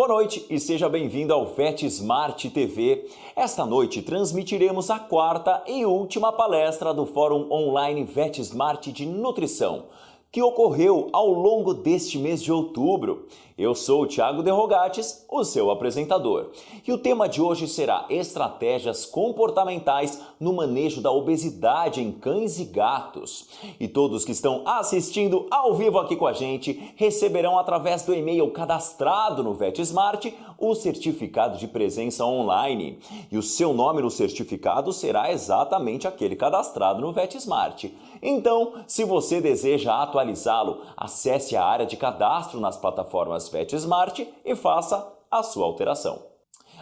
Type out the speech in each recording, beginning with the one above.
Boa noite e seja bem-vindo ao VET Smart TV. Esta noite transmitiremos a quarta e última palestra do Fórum Online VET Smart de Nutrição, que ocorreu ao longo deste mês de outubro. Eu sou o Thiago De Rogatis, o seu apresentador. E o tema de hoje será estratégias comportamentais no manejo da obesidade em cães e gatos. E todos que estão assistindo ao vivo aqui com a gente receberão através do e-mail cadastrado no VET Smart o certificado de presença online. E o seu nome no certificado será exatamente aquele cadastrado no VET Smart. Então, se você deseja atualizá-lo, acesse a área de cadastro nas plataformas VET Smart e faça a sua alteração.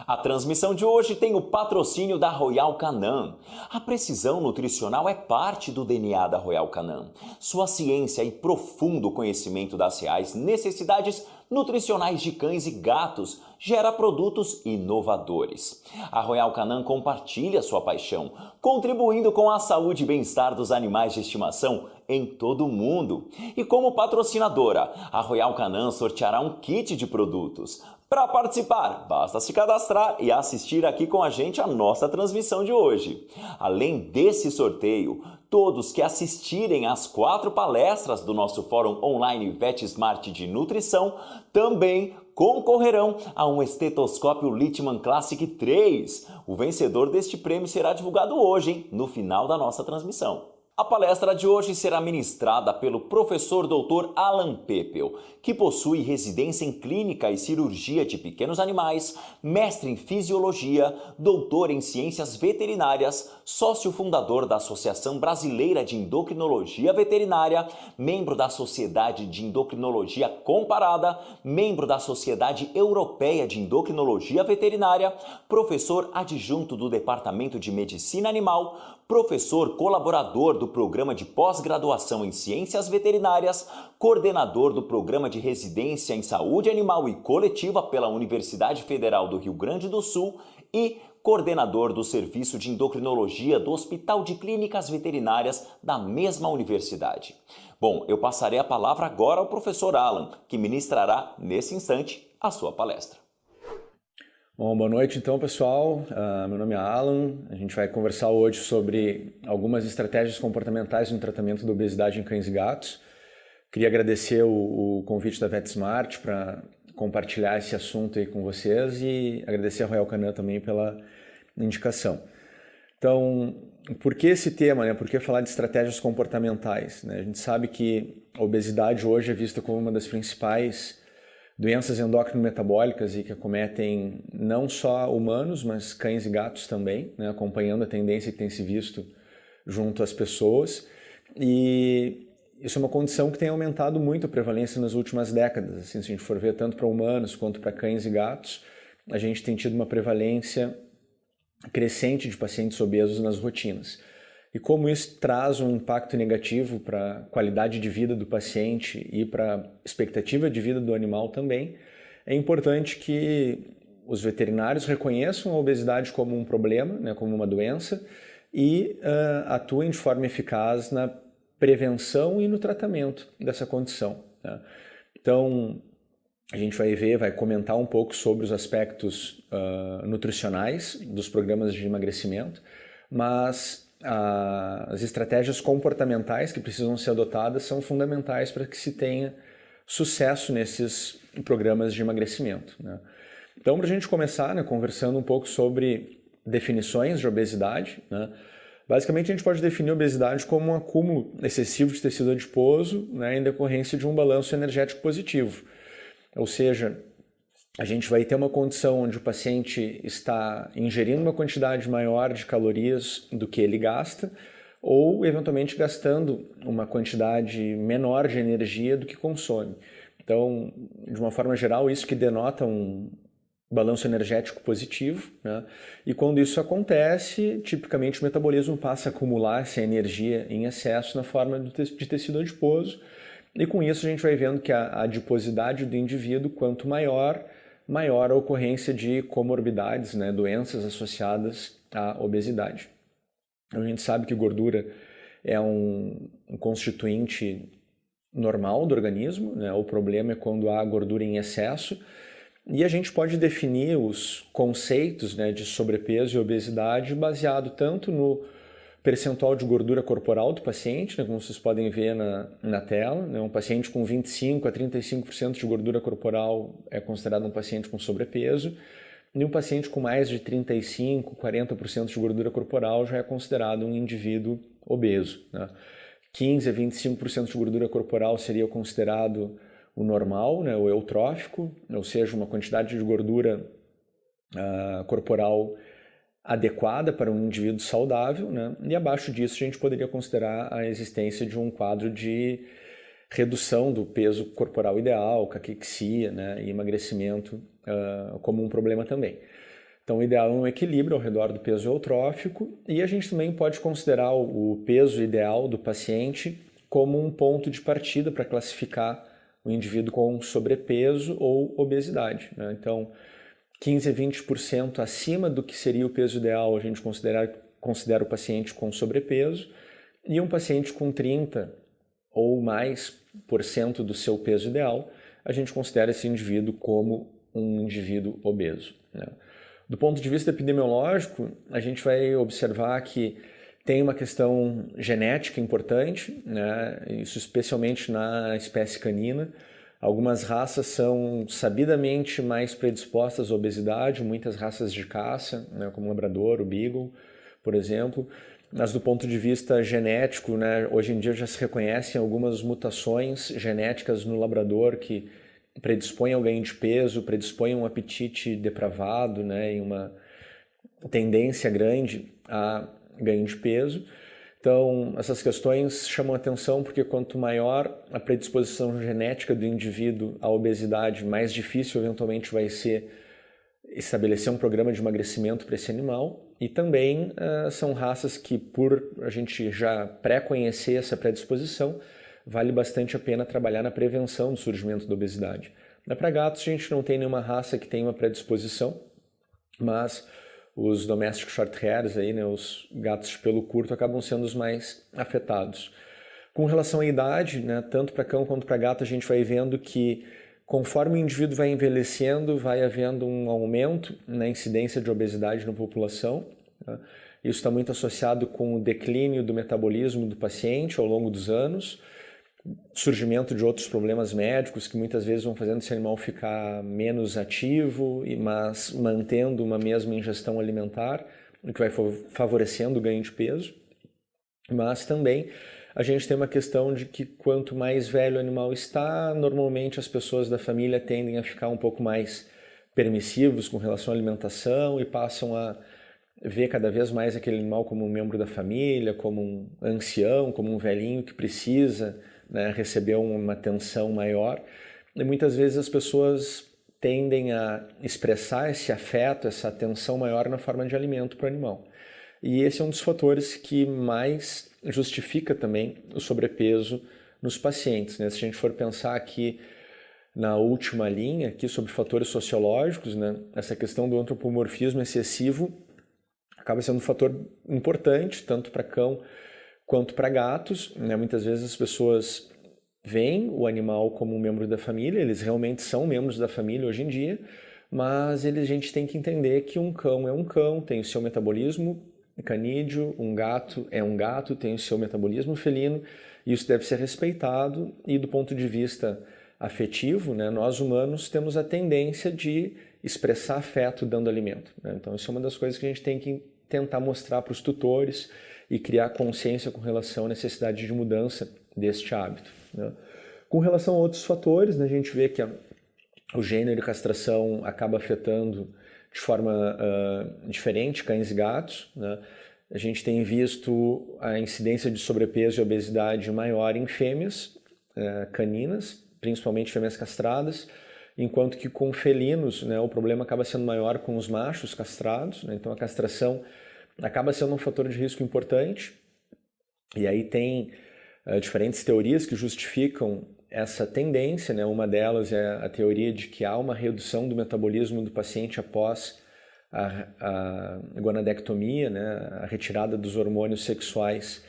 A transmissão de hoje tem o patrocínio da Royal Canin. A precisão nutricional é parte do DNA da Royal Canin. Sua ciência e profundo conhecimento das reais necessidades nutricionais de cães e gatos gera produtos inovadores. A Royal Canin compartilha sua paixão, contribuindo com a saúde e bem-estar dos animais de estimação em todo o mundo. E como patrocinadora, a Royal Canin sorteará um kit de produtos. Para participar, basta se cadastrar e assistir aqui com a gente a nossa transmissão de hoje. Além desse sorteio, todos que assistirem às 4 palestras do nosso Fórum Online VET Smart de Nutrição também concorrerão a um estetoscópio Littmann Classic 3. O vencedor deste prêmio será divulgado hoje, hein, no final da nossa transmissão. A palestra de hoje será ministrada pelo professor Dr. Alan Peppel, que possui residência em clínica e cirurgia de pequenos animais, mestre em fisiologia, doutor em ciências veterinárias, sócio fundador da Associação Brasileira de Endocrinologia Veterinária, membro da Sociedade de Endocrinologia Comparada, membro da Sociedade Europeia de Endocrinologia Veterinária, professor adjunto do Departamento de Medicina Animal, professor colaborador do Programa de Pós-Graduação em Ciências Veterinárias, coordenador do Programa de Residência em Saúde Animal e Coletiva pela Universidade Federal do Rio Grande do Sul e coordenador do Serviço de Endocrinologia do Hospital de Clínicas Veterinárias da mesma universidade. Bom, eu passarei a palavra agora ao professor Alan, que ministrará nesse instante a sua palestra. Bom, boa noite então, pessoal. Meu nome é Alan. A gente vai conversar hoje sobre algumas estratégias comportamentais no tratamento da obesidade em cães e gatos. Queria agradecer o convite da VetSmart para compartilhar esse assunto aí com vocês e agradecer a Royal Canin também pela indicação. Então, por que esse tema, né? Por que falar de estratégias comportamentais, né? A gente sabe que a obesidade hoje é vista como uma das principais doenças endócrino-metabólicas e que acometem não só humanos, mas cães e gatos também, né? Acompanhando a tendência que tem se visto junto às pessoas. E isso é uma condição que tem aumentado muito a prevalência nas últimas décadas. Assim, se a gente for ver tanto para humanos quanto para cães e gatos, a gente tem tido uma prevalência crescente de pacientes obesos nas rotinas. E como isso traz um impacto negativo para a qualidade de vida do paciente e para a expectativa de vida do animal também, é importante que os veterinários reconheçam a obesidade como um problema, né, como uma doença, e atuem de forma eficaz na prevenção e no tratamento dessa condição, né? Então, a gente vai comentar um pouco sobre os aspectos nutricionais dos programas de emagrecimento, mas as estratégias comportamentais que precisam ser adotadas são fundamentais para que se tenha sucesso nesses programas de emagrecimento, né? Então, para a gente começar, né, conversando um pouco sobre definições de obesidade, né? Basicamente, a gente pode definir a obesidade como um acúmulo excessivo de tecido adiposo, né, em decorrência de um balanço energético positivo. Ou seja, a gente vai ter uma condição onde o paciente está ingerindo uma quantidade maior de calorias do que ele gasta ou, eventualmente, gastando uma quantidade menor de energia do que consome. Então, de uma forma geral, isso que denota um balanço energético positivo, né? E quando isso acontece, tipicamente o metabolismo passa a acumular essa energia em excesso na forma de tecido adiposo e com isso a gente vai vendo que a adiposidade do indivíduo, quanto maior a ocorrência de comorbidades, né, doenças associadas à obesidade. A gente sabe que gordura é um constituinte normal do organismo, né? O problema é quando há gordura em excesso E a gente pode definir os conceitos, né, de sobrepeso e obesidade baseado tanto no percentual de gordura corporal do paciente, né, como vocês podem ver na tela. Né, um paciente com 25 a 35% de gordura corporal é considerado um paciente com sobrepeso, e um paciente com mais de 35, 40% de gordura corporal já é considerado um indivíduo obeso. Né. 15 a 25% de gordura corporal seria considerado o normal, né, o eutrófico, ou seja, uma quantidade de gordura corporal adequada para um indivíduo saudável, né? E abaixo disso a gente poderia considerar a existência de um quadro de redução do peso corporal ideal, caquexia, né? E emagrecimento como um problema também. Então o ideal é um equilíbrio ao redor do peso eutrófico, e a gente também pode considerar o peso ideal do paciente como um ponto de partida para classificar o indivíduo com sobrepeso ou obesidade, né? Então 15 a 20% acima do que seria o peso ideal, a gente considera o paciente com sobrepeso, e um paciente com 30 ou mais por cento do seu peso ideal, a gente considera esse indivíduo como um indivíduo obeso, né? Do ponto de vista epidemiológico, a gente vai observar que tem uma questão genética importante, né? Isso especialmente na espécie canina. Algumas raças são sabidamente mais predispostas à obesidade, muitas raças de caça, né, como o labrador, o beagle, por exemplo. Mas do ponto de vista genético, né, hoje em dia já se reconhecem algumas mutações genéticas no labrador que predispõem ao ganho de peso, predispõem a um apetite depravado, né, e uma tendência grande a ganho de peso. Então, essas questões chamam atenção porque quanto maior a predisposição genética do indivíduo à obesidade, mais difícil eventualmente vai ser estabelecer um programa de emagrecimento para esse animal. E também são raças que, por a gente já pré-conhecer essa predisposição, vale bastante a pena trabalhar na prevenção do surgimento da obesidade. Para gatos, a gente não tem nenhuma raça que tenha uma predisposição, mas os domestic short hairs, aí, né, os gatos de pelo curto, acabam sendo os mais afetados. Com relação à idade, né, tanto para cão quanto para gato, a gente vai vendo que conforme o indivíduo vai envelhecendo, vai havendo um aumento na incidência de obesidade na população, né? Isso está muito associado com o declínio do metabolismo do paciente ao longo dos anos, surgimento de outros problemas médicos que muitas vezes vão fazendo esse animal ficar menos ativo, mas mantendo uma mesma ingestão alimentar, o que vai favorecendo o ganho de peso. Mas também a gente tem uma questão de que quanto mais velho o animal está, normalmente as pessoas da família tendem a ficar um pouco mais permissivos com relação à alimentação e passam a ver cada vez mais aquele animal como um membro da família, como um ancião, como um velhinho que precisa, né, receber uma atenção maior. E muitas vezes as pessoas tendem a expressar esse afeto, essa atenção maior na forma de alimento para o animal. E esse é um dos fatores que mais justifica também o sobrepeso nos pacientes, né? Se a gente for pensar aqui na última linha, aqui sobre fatores sociológicos, né, essa questão do antropomorfismo excessivo acaba sendo um fator importante, tanto para cão quanto para gatos, né? Muitas vezes as pessoas veem o animal como um membro da família, eles realmente são membros da família hoje em dia, mas a gente tem que entender que um cão é um cão, tem o seu metabolismo canídeo, um gato é um gato, tem o seu metabolismo felino, e isso deve ser respeitado. E do ponto de vista afetivo, né, nós humanos temos a tendência de expressar afeto dando alimento, né? Então isso é uma das coisas que a gente tem que tentar mostrar para os tutores e criar consciência com relação à necessidade de mudança deste hábito, né? Com relação a outros fatores, né, a gente vê que o gênero e castração acaba afetando de forma diferente cães e gatos, né? A gente tem visto a incidência de sobrepeso e obesidade maior em fêmeas caninas, principalmente fêmeas castradas, enquanto que com felinos, né, o problema acaba sendo maior com os machos castrados, né? Então a castração acaba sendo um fator de risco importante, e aí tem diferentes teorias que justificam essa tendência, né? Uma delas é a teoria de que há uma redução do metabolismo do paciente após a gonadectomia, né? A retirada dos hormônios sexuais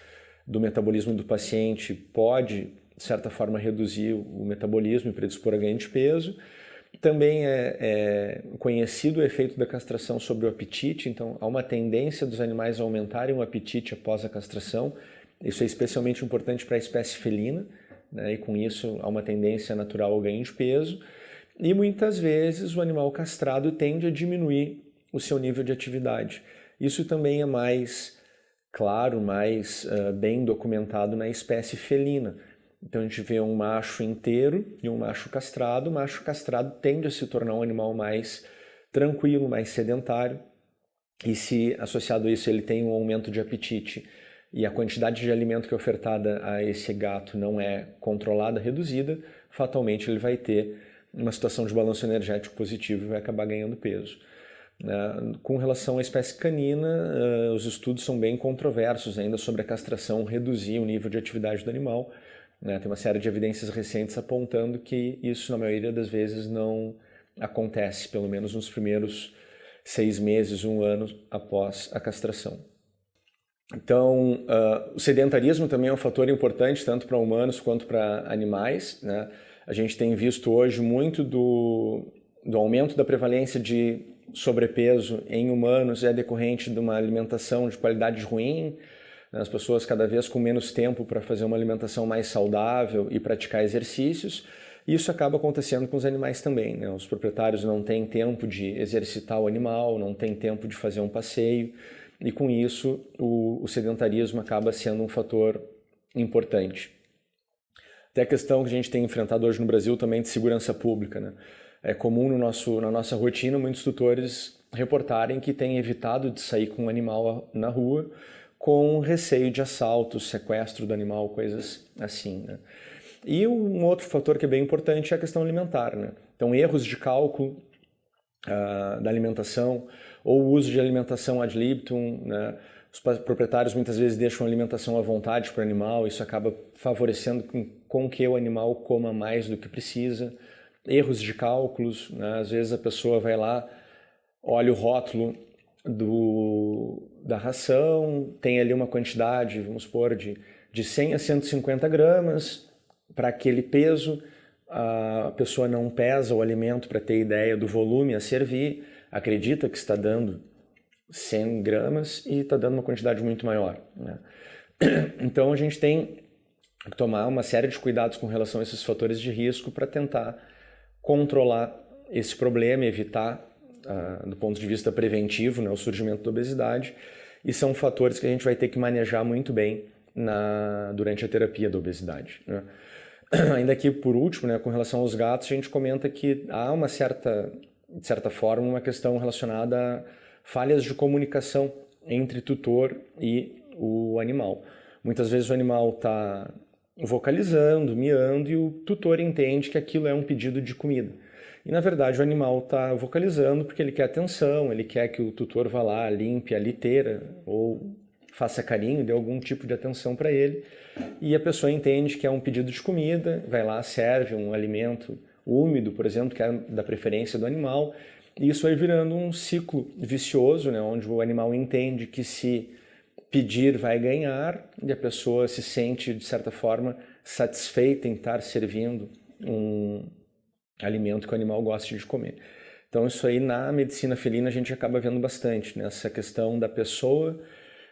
do metabolismo do paciente pode, de certa forma, reduzir o metabolismo e predispor a ganho de peso. Também é conhecido o efeito da castração sobre o apetite, então há uma tendência dos animais a aumentarem o apetite após a castração. Isso é especialmente importante para a espécie felina, né? E com isso há uma tendência natural ao ganho de peso. E muitas vezes o animal castrado tende a diminuir o seu nível de atividade. Isso também é mais claro, mais bem documentado na espécie felina. Então a gente vê um macho inteiro e um macho castrado. O macho castrado tende a se tornar um animal mais tranquilo, mais sedentário. E se associado a isso ele tem um aumento de apetite e a quantidade de alimento que é ofertada a esse gato não é controlada, reduzida, fatalmente ele vai ter uma situação de balanço energético positivo e vai acabar ganhando peso. Com relação à espécie canina, os estudos são bem controversos ainda sobre a castração reduzir o nível de atividade do animal. Tem uma série de evidências recentes apontando que isso, na maioria das vezes, não acontece, pelo menos nos primeiros 6 meses, 1 ano após a castração. Então, o sedentarismo também é um fator importante, tanto para humanos quanto para animais, né? A gente tem visto hoje muito do aumento da prevalência de sobrepeso em humanos é decorrente de uma alimentação de qualidade ruim, as pessoas cada vez com menos tempo para fazer uma alimentação mais saudável e praticar exercícios. Isso acaba acontecendo com os animais também, né? Os proprietários não têm tempo de exercitar o animal, não têm tempo de fazer um passeio, e com isso o sedentarismo acaba sendo um fator importante. Até a questão que a gente tem enfrentado hoje no Brasil também de segurança pública, né? É comum na nossa rotina muitos tutores reportarem que têm evitado de sair com um animal na rua com receio de assalto, sequestro do animal, coisas assim, né? E um outro fator que é bem importante é a questão alimentar, né? Então, erros de cálculo da alimentação ou o uso de alimentação ad libitum, né? Os proprietários muitas vezes deixam a alimentação à vontade para o animal, isso acaba favorecendo com que o animal coma mais do que precisa. Erros de cálculos, né? Às vezes a pessoa vai lá, olha o rótulo da ração, tem ali uma quantidade, vamos supor, de 100 a 150 gramas para aquele peso. A pessoa não pesa o alimento para ter ideia do volume a servir, acredita que está dando 100 gramas e está dando uma quantidade muito maior, né? Então a gente tem que tomar uma série de cuidados com relação a esses fatores de risco para tentar controlar esse problema, evitar, do ponto de vista preventivo, né, o surgimento da obesidade, e são fatores que a gente vai ter que manejar muito bem durante a terapia da obesidade, né? Ainda aqui, por último, né, com relação aos gatos, a gente comenta que há de certa forma, uma questão relacionada a falhas de comunicação entre tutor e o animal. Muitas vezes o animal está vocalizando, miando, e o tutor entende que aquilo é um pedido de comida. E, na verdade, o animal está vocalizando porque ele quer atenção, ele quer que o tutor vá lá, limpe a liteira ou faça carinho, dê algum tipo de atenção para ele. E a pessoa entende que é um pedido de comida, vai lá, serve um alimento úmido, por exemplo, que é da preferência do animal. E isso vai virando um ciclo vicioso, né, onde o animal entende que se pedir vai ganhar e a pessoa se sente, de certa forma, satisfeita em estar servindo um alimento que o animal gosta de comer. Então isso aí na medicina felina a gente acaba vendo bastante, né? Essa questão da pessoa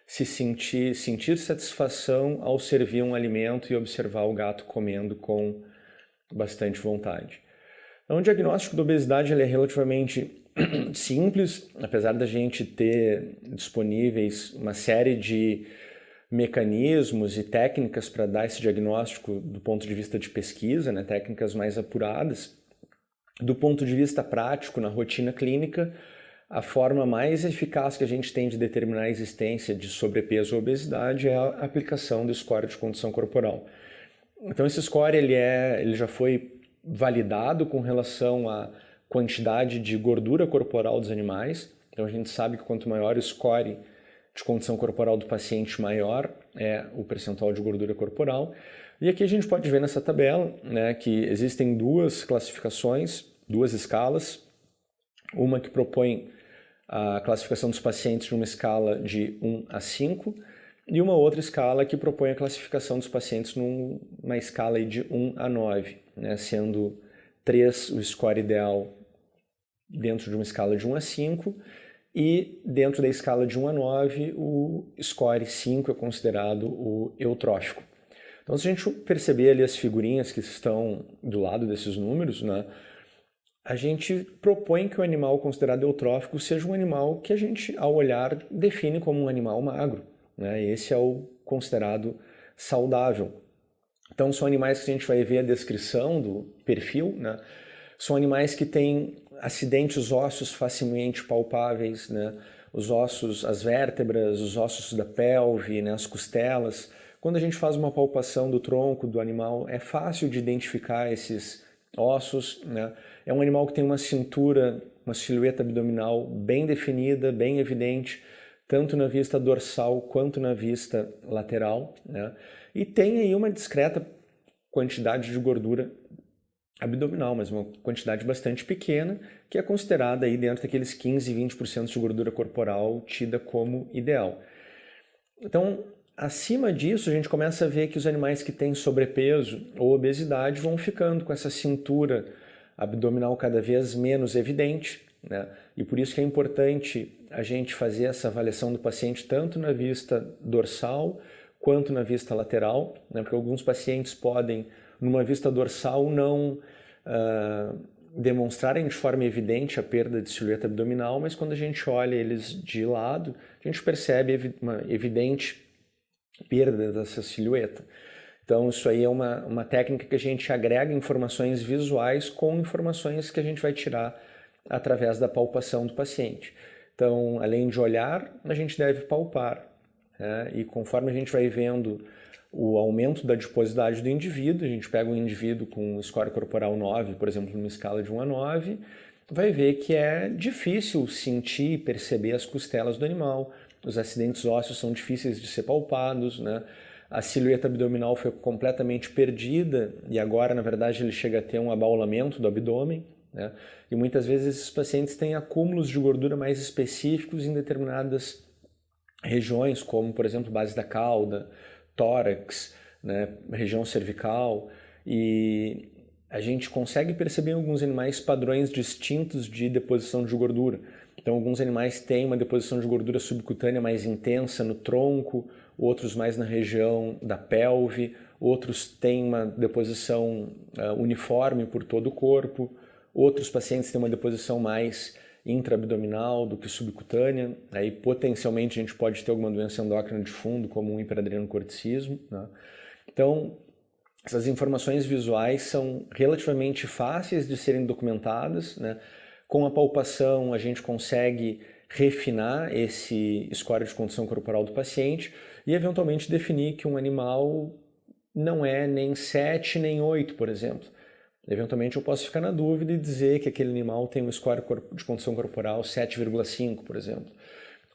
se sentir satisfação ao servir um alimento e observar o gato comendo com bastante vontade. Então, o diagnóstico da obesidade ele é relativamente simples, apesar da gente ter disponíveis uma série de mecanismos e técnicas para dar esse diagnóstico do ponto de vista de pesquisa, né? Técnicas mais apuradas. Do ponto de vista prático, na rotina clínica, a forma mais eficaz que a gente tem de determinar a existência de sobrepeso ou obesidade é a aplicação do score de condição corporal. Então esse score ele já foi validado com relação à quantidade de gordura corporal dos animais. Então a gente sabe que quanto maior o score de condição corporal do paciente, maior é o percentual de gordura corporal. E aqui a gente pode ver nessa tabela, né, que existem 2 classificações, 2 escalas. Uma que propõe a classificação dos pacientes numa escala de 1 a 5 e uma outra escala que propõe a classificação dos pacientes numa escala de 1 a 9, né, sendo 3 o score ideal dentro de uma escala de 1 a 5, e dentro da escala de 1 a 9, o score 5 é considerado o eutrófico. Então, se a gente perceber ali as figurinhas que estão do lado desses números, né, a gente propõe que o animal considerado eutrófico seja um animal que a gente, ao olhar, define como um animal magro, né? Esse é o considerado saudável. Então, são animais que a gente vai ver a descrição do perfil, né? São animais que têm acidentes ósseos facilmente palpáveis, né? Os ossos, as vértebras, os ossos da pelve, né? As costelas. Quando a gente faz uma palpação do tronco do animal, é fácil de identificar esses ossos, né? É um animal que tem uma cintura, uma silhueta abdominal bem definida, bem evidente, tanto na vista dorsal quanto na vista lateral, né? E tem aí uma discreta quantidade de gordura abdominal, mas uma quantidade bastante pequena, que é considerada aí dentro daqueles 15, 20% de gordura corporal tida como ideal. Então, acima disso, a gente começa a ver que os animais que têm sobrepeso ou obesidade vão ficando com essa cintura abdominal cada vez menos evidente, né? E por isso que é importante a gente fazer essa avaliação do paciente tanto na vista dorsal quanto na vista lateral, né? Porque alguns pacientes podem, numa vista dorsal, não demonstrarem de forma evidente a perda de silhueta abdominal, mas quando a gente olha eles de lado, a gente percebe uma evidente perda dessa silhueta. Então, isso aí é uma técnica que a gente agrega informações visuais com informações que a gente vai tirar através da palpação do paciente. Então, além de olhar, a gente deve palpar, né? E conforme a gente vai vendo o aumento da adiposidade do indivíduo, a gente pega um indivíduo com um score corporal 9, por exemplo, numa escala de 1 a 9, vai ver que é difícil sentir e perceber as costelas do animal, os acidentes ósseos são difíceis de ser palpados, né? A silhueta abdominal foi completamente perdida e agora, na verdade, ele chega a ter um abaulamento do abdômen, né? E muitas vezes esses pacientes têm acúmulos de gordura mais específicos em determinadas regiões, como, por exemplo, base da cauda, tórax, né? Região cervical, e a gente consegue perceber em alguns animais padrões distintos de deposição de gordura. Então, alguns animais têm uma deposição de gordura subcutânea mais intensa no tronco, outros mais na região da pelve, outros têm uma deposição uniforme por todo o corpo, outros pacientes têm uma deposição mais intraabdominal do que subcutânea. Aí, potencialmente, a gente pode ter alguma doença endócrina de fundo, como um hiperadrenocorticismo, né? Então, essas informações visuais são relativamente fáceis de serem documentadas, né? Com a palpação, a gente consegue refinar esse score de condição corporal do paciente e, eventualmente, definir que um animal não é nem 7 nem 8, por exemplo. Eventualmente, eu posso ficar na dúvida e dizer que aquele animal tem um score de condição corporal 7,5, por exemplo.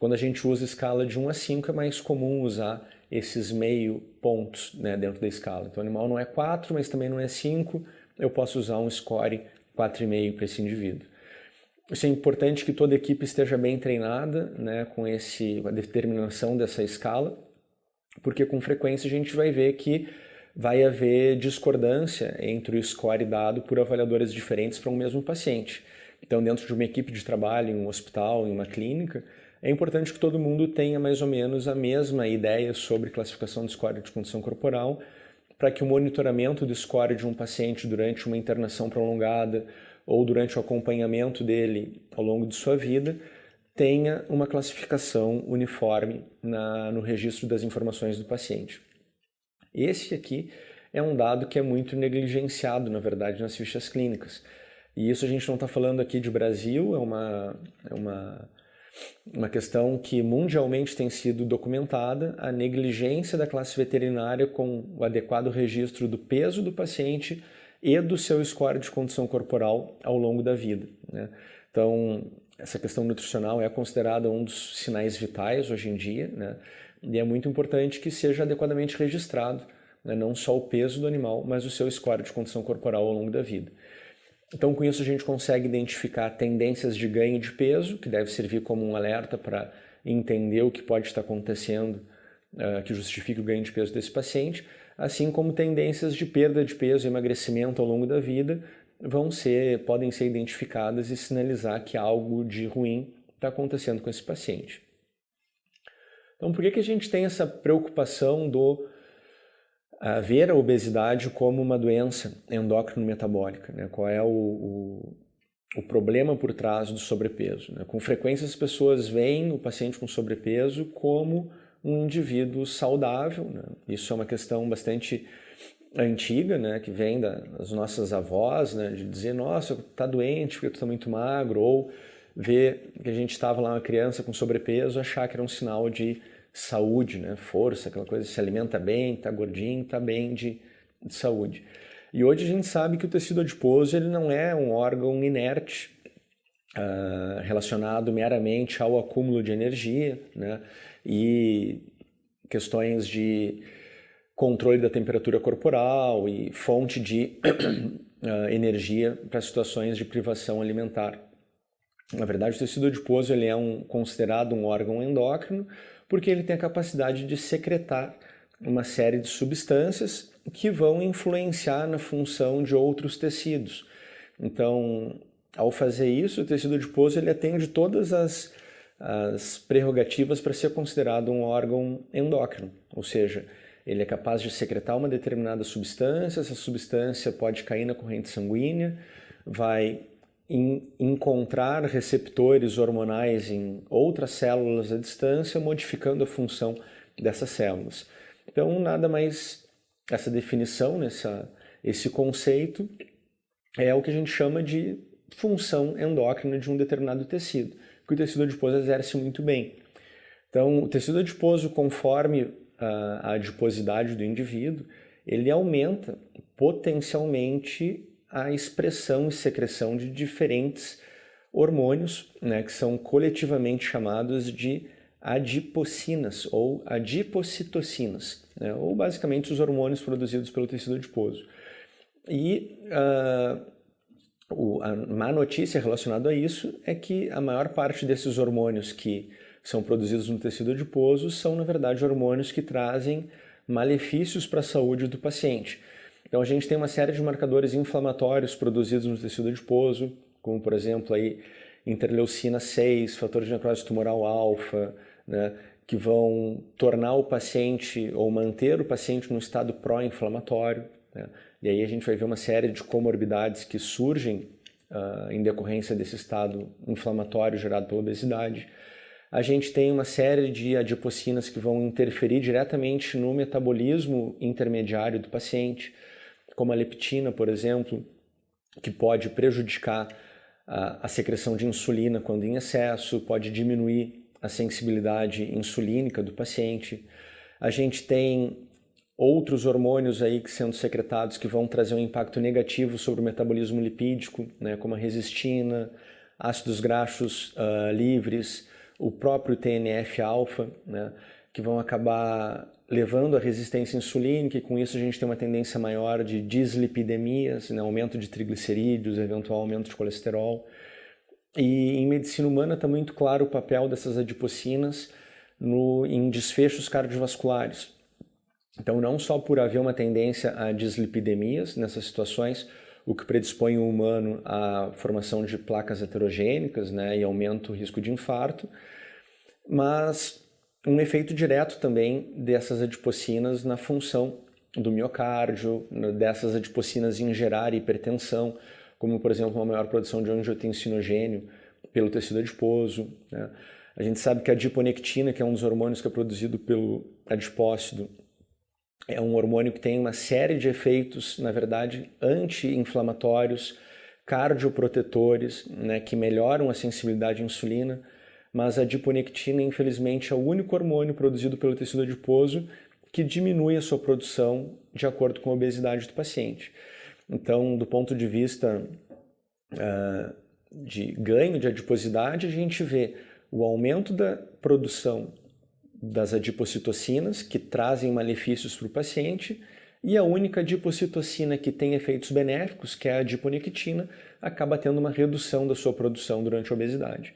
Quando a gente usa escala de 1 a 5, é mais comum usar esses meio pontos, né, dentro da escala. Então, o animal não é 4, mas também não é 5, eu posso usar um score 4,5 para esse indivíduo. Isso é importante que toda equipe esteja bem treinada, né, com a determinação dessa escala, porque com frequência a gente vai ver que vai haver discordância entre o score dado por avaliadores diferentes para um mesmo paciente. Então, dentro de uma equipe de trabalho, em um hospital, em uma clínica, é importante que todo mundo tenha mais ou menos a mesma ideia sobre classificação de score de condição corporal, para que o monitoramento do score de um paciente durante uma internação prolongada ou durante o acompanhamento dele ao longo de sua vida tenha uma classificação uniforme no registro das informações do paciente. Esse aqui é um dado que é muito negligenciado, na verdade, nas fichas clínicas. E isso a gente não está falando aqui de Brasil, é uma questão que mundialmente tem sido documentada, a negligência da classe veterinária com o adequado registro do peso do paciente e do seu score de condição corporal ao longo da vida, né? Então, essa questão nutricional é considerada um dos sinais vitais hoje em dia, né? E é muito importante que seja adequadamente registrado, né? Não só o peso do animal, mas o seu score de condição corporal ao longo da vida. Então, com isso, a gente consegue identificar tendências de ganho de peso, que deve servir como um alerta para entender o que pode estar acontecendo que justifique o ganho de peso desse paciente, assim como tendências de perda de peso e emagrecimento ao longo da vida, podem ser identificadas e sinalizar que algo de ruim está acontecendo com esse paciente. Então, por que a gente tem essa preocupação ver a obesidade como uma doença endócrino-metabólica, né? Qual é o problema por trás do sobrepeso, né? Com frequência as pessoas veem o paciente com sobrepeso como um indivíduo saudável, né? Isso é uma questão bastante antiga, né? Que vem das nossas avós, né? De dizer, nossa, tá doente porque tu tá muito magro, ou ver que a gente estava lá uma criança com sobrepeso, achar que era um sinal de saúde, né? Força, aquela coisa, se alimenta bem, tá gordinho, tá bem de saúde. E hoje a gente sabe que o tecido adiposo ele não é um órgão inerte relacionado meramente ao acúmulo de energia, né? E questões de controle da temperatura corporal e fonte de energia para situações de privação alimentar. Na verdade, o tecido adiposo ele é considerado um órgão endócrino porque ele tem a capacidade de secretar uma série de substâncias que vão influenciar na função de outros tecidos. Então, ao fazer isso, o tecido adiposo ele atende todas as prerrogativas para ser considerado um órgão endócrino, ou seja, ele é capaz de secretar uma determinada substância, essa substância pode cair na corrente sanguínea, vai encontrar receptores hormonais em outras células à distância, modificando a função dessas células. Então, nada mais, essa definição, esse conceito, é o que a gente chama de função endócrina de um determinado tecido, que o tecido adiposo exerce muito bem. Então, o tecido adiposo, conforme a adiposidade do indivíduo, ele aumenta potencialmente a expressão e secreção de diferentes hormônios, né, que são coletivamente chamados de adipocinas ou adipocitocinas, né, ou basicamente os hormônios produzidos pelo tecido adiposo. E a má notícia relacionada a isso é que a maior parte desses hormônios que são produzidos no tecido adiposo são, na verdade, hormônios que trazem malefícios para a saúde do paciente. Então, a gente tem uma série de marcadores inflamatórios produzidos no tecido adiposo, como, por exemplo, aí, interleucina 6, fator de necrose tumoral alfa, né, que vão tornar o paciente ou manter o paciente num estado pró-inflamatório, né? E aí a gente vai ver uma série de comorbidades que surgem em decorrência desse estado inflamatório gerado pela obesidade. A gente tem uma série de adipocinas que vão interferir diretamente no metabolismo intermediário do paciente, como a leptina, por exemplo, que pode prejudicar a secreção de insulina quando em excesso, pode diminuir a sensibilidade insulínica do paciente. A gente tem outros hormônios aí que sendo secretados que vão trazer um impacto negativo sobre o metabolismo lipídico, né, como a resistina, ácidos graxos livres, o próprio TNF-alfa, né, que vão acabar levando à resistência insulínica, e com isso a gente tem uma tendência maior de dislipidemias, né, aumento de triglicerídeos, eventual aumento de colesterol. E em medicina humana está muito claro o papel dessas adipocinas em desfechos cardiovasculares. Então, não só por haver uma tendência a dislipidemias nessas situações, o que predispõe o humano à formação de placas heterogênicas, né, e aumenta o risco de infarto, mas um efeito direto também dessas adipocinas na função do miocárdio, dessas adipocinas em gerar hipertensão, como, por exemplo, uma maior produção de angiotensinogênio pelo tecido adiposo, né? A gente sabe que a adiponectina, que é um dos hormônios que é produzido pelo adipócito, é um hormônio que tem uma série de efeitos, na verdade, anti-inflamatórios, cardioprotetores, né, que melhoram a sensibilidade à insulina, mas a adiponectina, infelizmente, é o único hormônio produzido pelo tecido adiposo que diminui a sua produção de acordo com a obesidade do paciente. Então, do ponto de vista de ganho de adiposidade, a gente vê o aumento da produção das adipocitocinas, que trazem malefícios para o paciente, e a única adipocitocina que tem efeitos benéficos, que é a adiponectina, acaba tendo uma redução da sua produção durante a obesidade.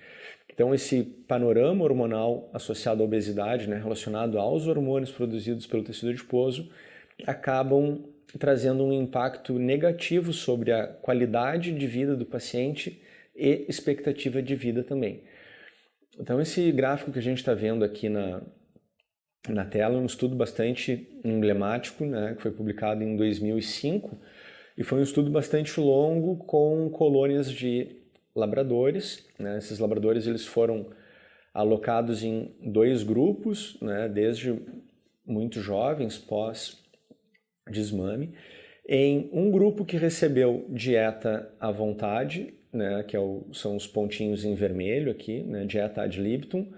Então, esse panorama hormonal associado à obesidade, né, relacionado aos hormônios produzidos pelo tecido adiposo, acabam trazendo um impacto negativo sobre a qualidade de vida do paciente e expectativa de vida também. Então esse gráfico que a gente está vendo aqui na tela é um estudo bastante emblemático, né, que foi publicado em 2005 e foi um estudo bastante longo com colônias de labradores, né. Esses labradores eles foram alocados em 2 grupos, né, desde muito jovens, pós-desmame, em um grupo que recebeu dieta à vontade, né, que são os pontinhos em vermelho aqui, né, dieta ad libitum,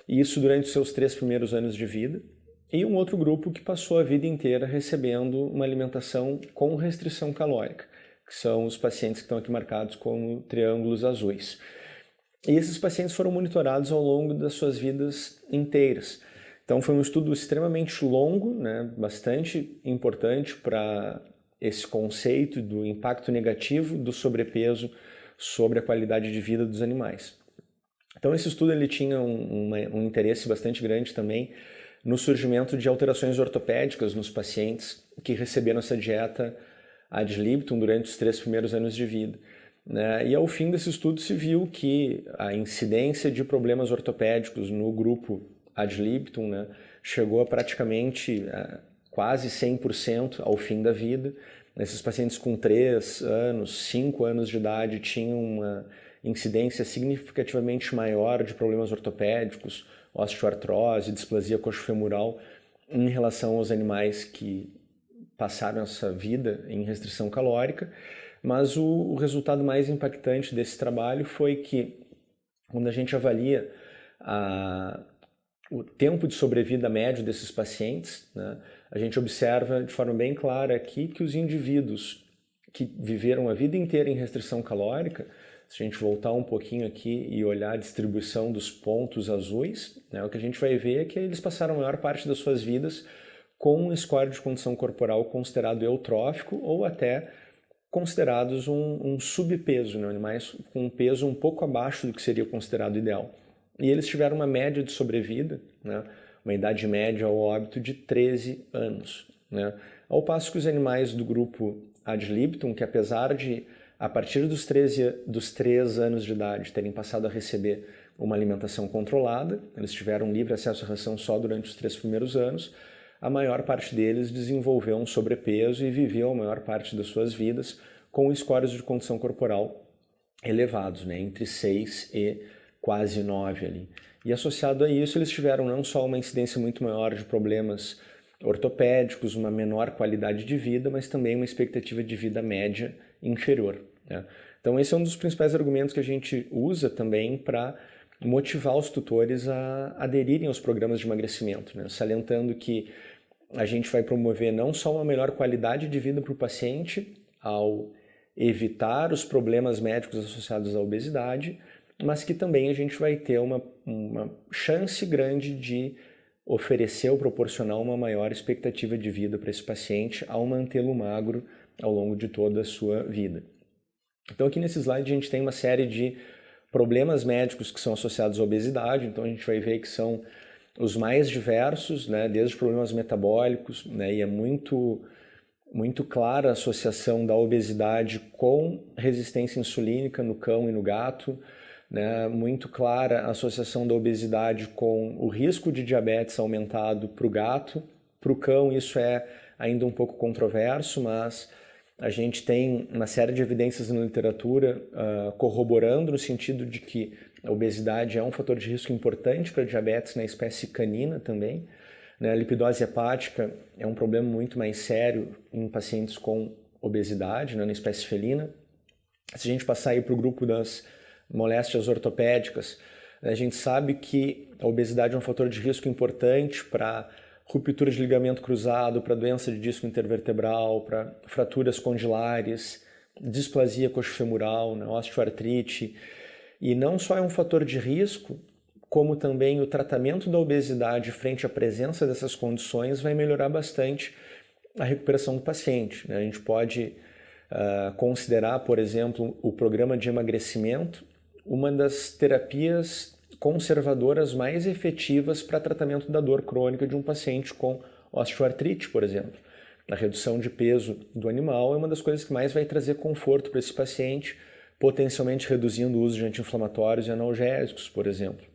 e isso durante os seus 3 primeiros anos de vida, e um outro grupo que passou a vida inteira recebendo uma alimentação com restrição calórica, que são os pacientes que estão aqui marcados como triângulos azuis. E esses pacientes foram monitorados ao longo das suas vidas inteiras. Então foi um estudo extremamente longo, né, bastante importante para esse conceito do impacto negativo do sobrepeso sobre a qualidade de vida dos animais. Então esse estudo ele tinha um interesse bastante grande também no surgimento de alterações ortopédicas nos pacientes que receberam essa dieta ad libitum durante os 3 primeiros anos de vida. Né? E ao fim desse estudo se viu que a incidência de problemas ortopédicos no grupo ad libitum, né, chegou a praticamente quase 100% ao fim da vida. Esses pacientes com 3 anos, 5 anos de idade tinham uma incidência significativamente maior de problemas ortopédicos, osteoartrose, displasia coxofemoral, em relação aos animais que passaram essa vida em restrição calórica. Mas o resultado mais impactante desse trabalho foi que, quando a gente avalia o tempo de sobrevida médio desses pacientes, né, a gente observa de forma bem clara aqui que os indivíduos que viveram a vida inteira em restrição calórica, se a gente voltar um pouquinho aqui e olhar a distribuição dos pontos azuis, né, o que a gente vai ver é que eles passaram a maior parte das suas vidas com um score de condição corporal considerado eutrófico ou até considerados um subpeso, né, animais com um peso um pouco abaixo do que seria considerado ideal. E eles tiveram uma média de sobrevida, né, uma idade média ao óbito de 13 anos. Né, ao passo que os animais do grupo ad libitum, que apesar de, a partir dos 3 anos de idade, terem passado a receber uma alimentação controlada, eles tiveram livre acesso à ração só durante os 3 primeiros anos, a maior parte deles desenvolveu um sobrepeso e viveu a maior parte das suas vidas com scores de condição corporal elevados, né, entre 6 e quase 9 ali. E associado a isso, eles tiveram não só uma incidência muito maior de problemas ortopédicos, uma menor qualidade de vida, mas também uma expectativa de vida média inferior. Né? Então esse é um dos principais argumentos que a gente usa também para motivar os tutores a aderirem aos programas de emagrecimento, né? Salientando que a gente vai promover não só uma melhor qualidade de vida para o paciente ao evitar os problemas médicos associados à obesidade, mas que também a gente vai ter uma chance grande de oferecer ou proporcionar uma maior expectativa de vida para esse paciente ao mantê-lo magro ao longo de toda a sua vida. Então aqui nesse slide a gente tem uma série de problemas médicos que são associados à obesidade, então a gente vai ver que são os mais diversos, né, desde problemas metabólicos, né, e é muito clara a associação da obesidade com resistência insulínica no cão e no gato, né, muito clara a associação da obesidade com o risco de diabetes aumentado para o gato. Para o cão isso é ainda um pouco controverso, mas a gente tem uma série de evidências na literatura corroborando no sentido de que a obesidade é um fator de risco importante para diabetes na espécie canina também. Né? A lipidose hepática é um problema muito mais sério em pacientes com obesidade, né, na espécie felina. Se a gente passar aí para o grupo das moléstias ortopédicas, a gente sabe que a obesidade é um fator de risco importante para ruptura de ligamento cruzado, para doença de disco intervertebral, para fraturas condilares, displasia coxofemoral, né, osteoartrite. E não só é um fator de risco, como também o tratamento da obesidade frente à presença dessas condições vai melhorar bastante a recuperação do paciente. Né? A gente pode considerar, por exemplo, o programa de emagrecimento uma das terapias conservadoras mais efetivas para tratamento da dor crônica de um paciente com osteoartrite, por exemplo. a redução de peso do animal é uma das coisas que mais vai trazer conforto para esse paciente, potencialmente reduzindo o uso de anti-inflamatórios e analgésicos, por exemplo.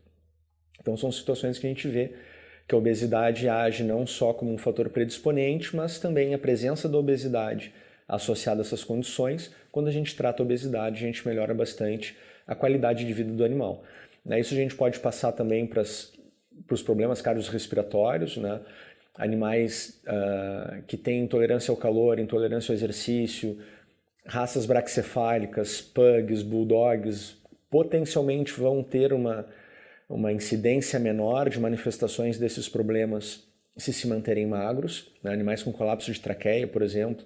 Então são situações que a gente vê que a obesidade age não só como um fator predisponente, mas também a presença da obesidade associada a essas condições. Quando a gente trata a obesidade, a gente melhora bastante a qualidade de vida do animal. Isso a gente pode passar também para os problemas cardiorrespiratórios, né? Animais que têm intolerância ao calor, intolerância ao exercício, raças braquicefálicas, pugs, bulldogs, potencialmente vão ter uma incidência menor de manifestações desses problemas se manterem magros, né? Animais com colapso de traqueia, por exemplo.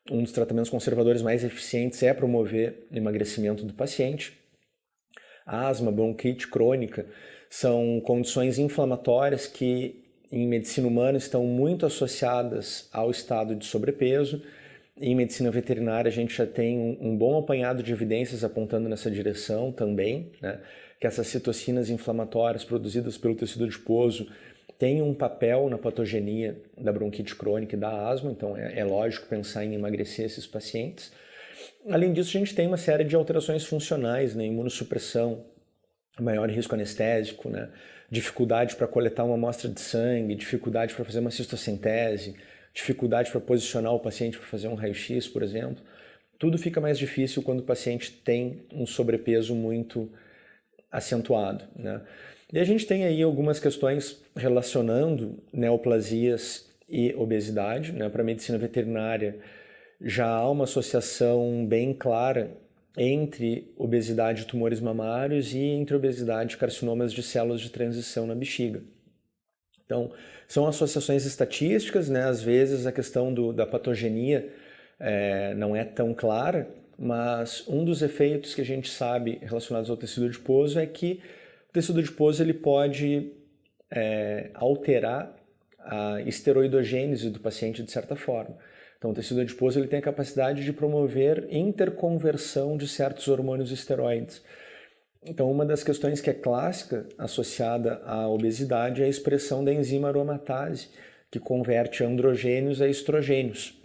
Um dos tratamentos conservadores mais eficientes é promover o emagrecimento do paciente. Asma, bronquite crônica são condições inflamatórias que em medicina humana estão muito associadas ao estado de sobrepeso. Em medicina veterinária a gente já tem um bom apanhado de evidências apontando nessa direção também, né? Que essas citocinas inflamatórias produzidas pelo tecido adiposo têm um papel na patogenia da bronquite crônica e da asma, então é lógico pensar em emagrecer esses pacientes. Além disso, a gente tem uma série de alterações funcionais, né? Imunossupressão, maior risco anestésico, né? Dificuldade para coletar uma amostra de sangue, dificuldade para fazer uma cistocentese, dificuldade para posicionar o paciente para fazer um raio-x, por exemplo. Tudo fica mais difícil quando o paciente tem um sobrepeso muito acentuado, né? E a gente tem aí algumas questões relacionando neoplasias e obesidade, né? Para a medicina veterinária já há uma associação bem clara entre obesidade e tumores mamários e entre obesidade e carcinomas de células de transição na bexiga. Então, são associações estatísticas, né? Às vezes a questão da patogenia não é tão clara, mas um dos efeitos que a gente sabe relacionados ao tecido adiposo é que o tecido adiposo ele pode alterar a esteroidogênese do paciente de certa forma. Então, o tecido adiposo ele tem a capacidade de promover interconversão de certos hormônios esteroides. Então, uma das questões que é clássica associada à obesidade é a expressão da enzima aromatase, que converte androgênios a estrogênios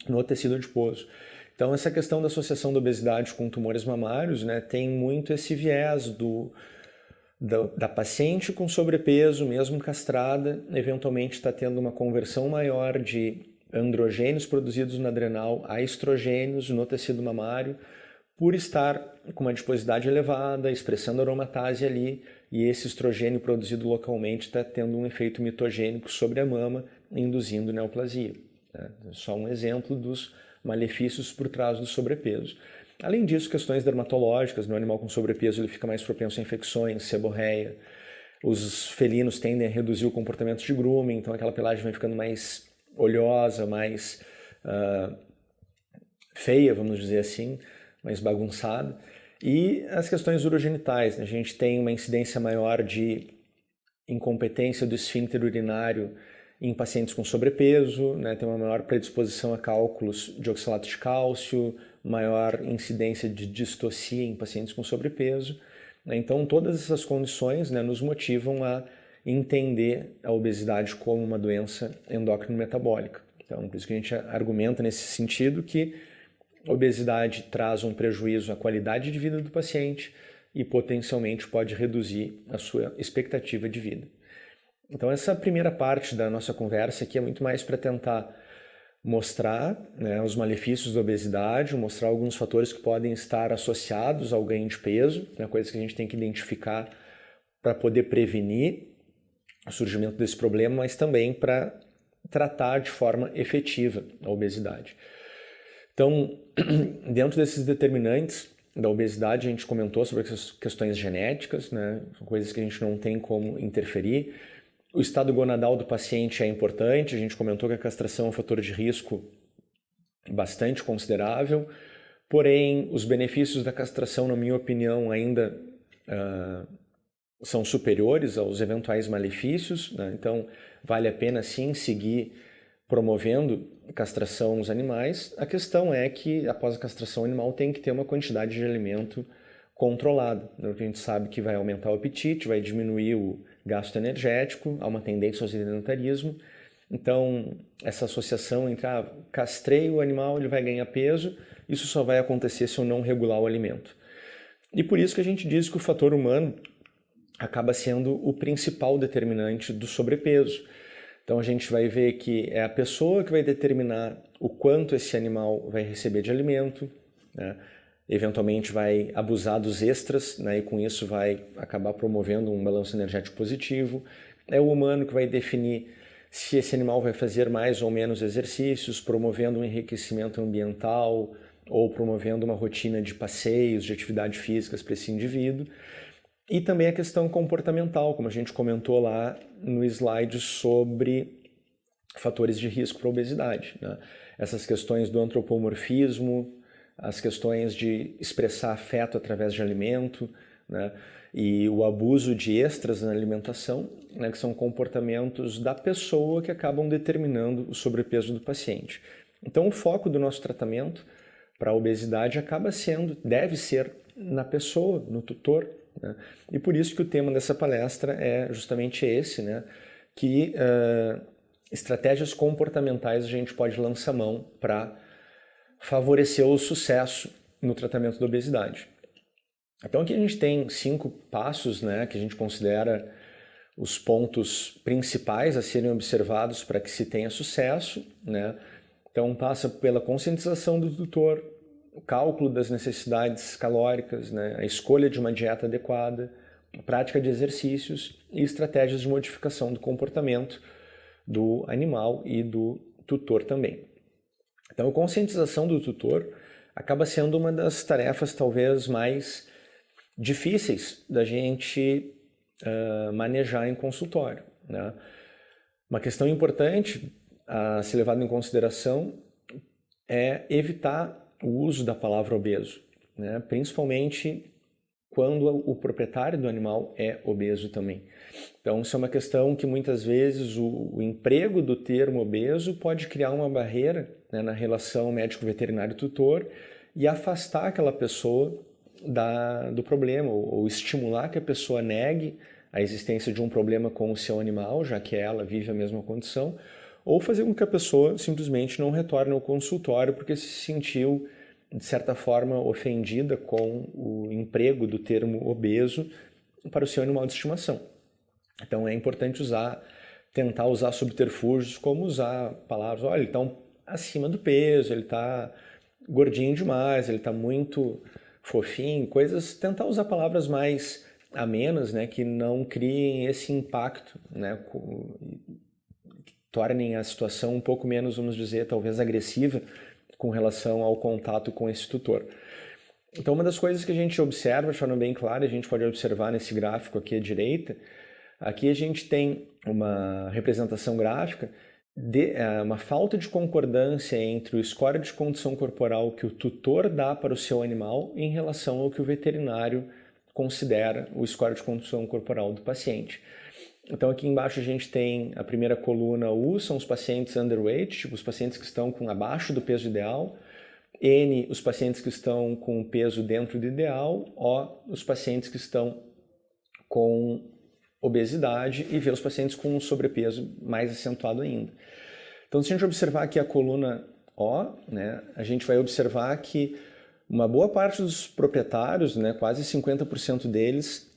no tecido adiposo. Então, essa questão da associação da obesidade com tumores mamários, né, tem muito esse viés da paciente com sobrepeso, mesmo castrada, eventualmente está tendo uma conversão maior de androgênios produzidos no adrenal a estrogênios no tecido mamário, por estar com uma adiposidade elevada, expressando aromatase ali, e esse estrogênio produzido localmente está tendo um efeito mitogênico sobre a mama, induzindo neoplasia. Né? Só um exemplo dos malefícios por trás do sobrepeso. Além disso, questões dermatológicas, no animal com sobrepeso ele fica mais propenso a infecções, seborreia. Os felinos tendem a reduzir o comportamento de grooming, então aquela pelagem vai ficando mais oleosa, mais feia, vamos dizer assim, mais bagunçada. E as questões urogenitais, né? A gente tem uma incidência maior de incompetência do esfíncter urinário em pacientes com sobrepeso, né? Tem uma maior predisposição a cálculos de oxalato de cálcio, maior incidência de distocia em pacientes com sobrepeso. Né? Então, todas essas condições, né, nos motivam a entender a obesidade como uma doença endócrino-metabólica. Então, por isso que a gente argumenta nesse sentido que a obesidade traz um prejuízo à qualidade de vida do paciente e potencialmente pode reduzir a sua expectativa de vida. Então, essa primeira parte da nossa conversa aqui é muito mais para tentar mostrar, né, os malefícios da obesidade, mostrar alguns fatores que podem estar associados ao ganho de peso, né, coisas que a gente tem que identificar para poder prevenir o surgimento desse problema, mas também para tratar de forma efetiva a obesidade. Então, dentro desses determinantes da obesidade, a gente comentou sobre essas questões genéticas, né? São coisas que a gente não tem como interferir. O estado gonadal do paciente é importante, a gente comentou que a castração é um fator de risco bastante considerável, porém, os benefícios da castração, na minha opinião, ainda são superiores aos eventuais malefícios, né? Então, vale a pena sim seguir promovendo castração nos animais. A questão é que, após a castração, o animal tem que ter uma quantidade de alimento controlada. A gente sabe que vai aumentar o apetite, vai diminuir o gasto energético, há uma tendência ao sedentarismo, Então, essa associação entre castrei o animal, ele vai ganhar peso, isso só vai acontecer se eu não regular o alimento. E por isso que a gente diz que o fator humano acaba sendo o principal determinante do sobrepeso. Então a gente vai ver que é a pessoa que vai determinar o quanto esse animal vai receber de alimento, né? Eventualmente vai abusar dos extras, né? E com isso vai acabar promovendo um balanço energético positivo. É o humano que vai definir se esse animal vai fazer mais ou menos exercícios, promovendo um enriquecimento ambiental ou promovendo uma rotina de passeios, de atividades físicas para esse indivíduo. E também a questão comportamental, como a gente comentou lá no slide sobre fatores de risco para a obesidade, né? Essas questões do antropomorfismo, as questões de expressar afeto através de alimento, né? E o abuso de extras na alimentação, né? Que são comportamentos da pessoa que acabam determinando o sobrepeso do paciente. Então o foco do nosso tratamento para a obesidade deve ser na pessoa, no tutor, né? E por isso que o tema dessa palestra é justamente esse, né? Que estratégias comportamentais a gente pode lançar mão para favorecer o sucesso no tratamento da obesidade. Então aqui a gente tem 5 passos, né, que a gente considera os pontos principais a serem observados para que se tenha sucesso, né? Então passa pela conscientização do tutor, o cálculo das necessidades calóricas, né? A escolha de uma dieta adequada, a prática de exercícios e estratégias de modificação do comportamento do animal e do tutor também. Então a conscientização do tutor acaba sendo uma das tarefas talvez mais difíceis da gente manejar em consultório, né? Uma questão importante a ser levada em consideração é evitar o uso da palavra obeso, né? Principalmente quando o proprietário do animal é obeso também. Então, isso é uma questão que muitas vezes o emprego do termo obeso pode criar uma barreira, né, na relação médico-veterinário-tutor e afastar aquela pessoa do problema, ou estimular que a pessoa negue a existência de um problema com o seu animal, já que ela vive a mesma condição, ou fazer com que a pessoa simplesmente não retorne ao consultório porque se sentiu, de certa forma, ofendida com o emprego do termo obeso para o seu animal de estimação. Então é importante tentar usar subterfúgios, como usar palavras, olha, ele está acima do peso, ele está gordinho demais, ele está muito fofinho, tentar usar palavras mais amenas, né, que não criem esse impacto, né, tornem a situação um pouco menos, vamos dizer, talvez agressiva com relação ao contato com esse tutor. Então, uma das coisas que a gente observa, de forma bem clara, a gente pode observar nesse gráfico aqui à direita, aqui a gente tem uma representação gráfica de uma falta de concordância entre o score de condição corporal que o tutor dá para o seu animal em relação ao que o veterinário considera o score de condição corporal do paciente. Então aqui embaixo a gente tem a primeira coluna U, são os pacientes underweight, tipo os pacientes que estão abaixo do peso ideal, N, os pacientes que estão com peso dentro do ideal, O, os pacientes que estão com obesidade e V, os pacientes com um sobrepeso mais acentuado ainda. Então se a gente observar aqui a coluna O, né, a gente vai observar que uma boa parte dos proprietários, né, quase 50% deles,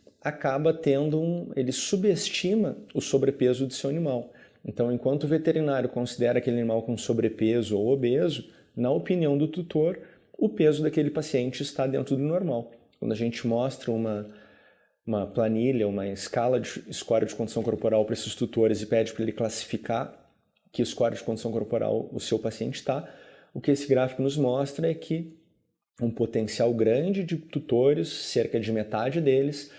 ele subestima o sobrepeso do seu animal. Então, enquanto o veterinário considera aquele animal com sobrepeso ou obeso, na opinião do tutor, o peso daquele paciente está dentro do normal. Quando a gente mostra uma planilha, uma escala de score de condição corporal para esses tutores e pede para ele classificar que score de condição corporal o seu paciente está, o que esse gráfico nos mostra é que um potencial grande de tutores, cerca de metade deles,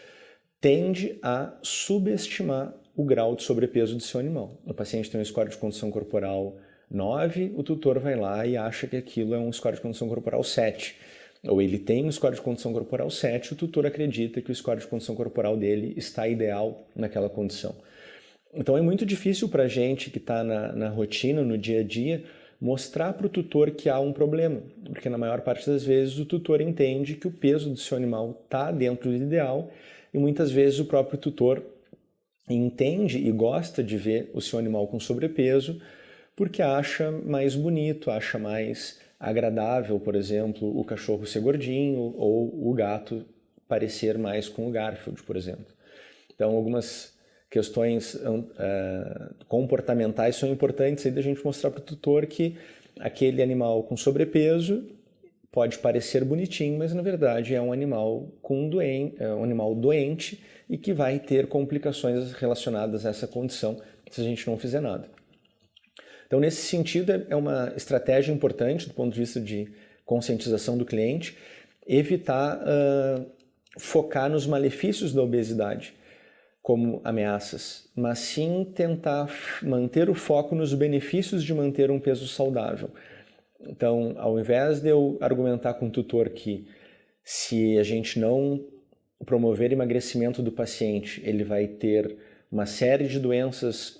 tende a subestimar o grau de sobrepeso do seu animal. O paciente tem um score de condição corporal 9, o tutor vai lá e acha que aquilo é um score de condição corporal 7. Ou ele tem um score de condição corporal 7, o tutor acredita que o score de condição corporal dele está ideal naquela condição. Então é muito difícil para a gente que está na rotina, no dia a dia, mostrar para o tutor que há um problema, porque na maior parte das vezes o tutor entende que o peso do seu animal está dentro do ideal e muitas vezes o próprio tutor entende e gosta de ver o seu animal com sobrepeso porque acha mais bonito, acha mais agradável, por exemplo, o cachorro ser gordinho ou o gato parecer mais com o Garfield, por exemplo. Então, algumas questões comportamentais são importantes aí da gente mostrar para o tutor que aquele animal com sobrepeso pode parecer bonitinho, mas na verdade é um animal um animal doente e que vai ter complicações relacionadas a essa condição se a gente não fizer nada. Então, nesse sentido, é uma estratégia importante do ponto de vista de conscientização do cliente, evitar focar nos malefícios da obesidade como ameaças, mas sim tentar manter o foco nos benefícios de manter um peso saudável. Então, ao invés de eu argumentar com o tutor que se a gente não promover emagrecimento do paciente, ele vai ter uma série de doenças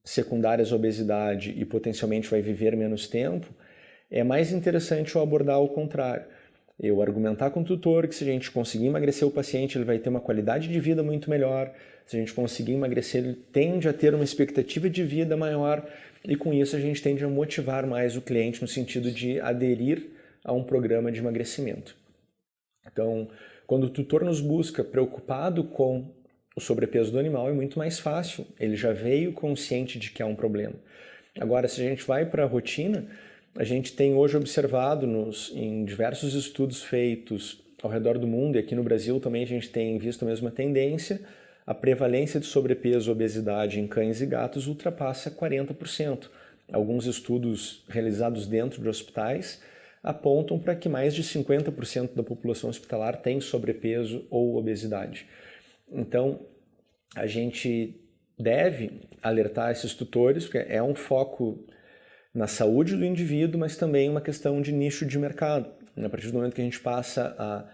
secundárias à obesidade e potencialmente vai viver menos tempo, é mais interessante eu abordar o contrário. Eu argumentar com o tutor que se a gente conseguir emagrecer o paciente, ele vai ter uma qualidade de vida muito melhor. Se a gente conseguir emagrecer, ele tende a ter uma expectativa de vida maior e com isso a gente tende a motivar mais o cliente no sentido de aderir a um programa de emagrecimento. Então, quando o tutor nos busca preocupado com o sobrepeso do animal, é muito mais fácil. Ele já veio consciente de que há um problema. Agora, se a gente vai para a rotina, a gente tem hoje observado em diversos estudos feitos ao redor do mundo, e aqui no Brasil também a gente tem visto a mesma tendência, a prevalência de sobrepeso e obesidade em cães e gatos ultrapassa 40%. Alguns estudos realizados dentro de hospitais apontam para que mais de 50% da população hospitalar tem sobrepeso ou obesidade. Então, a gente deve alertar esses tutores, porque é um foco na saúde do indivíduo, mas também uma questão de nicho de mercado. A partir do momento que a gente passa a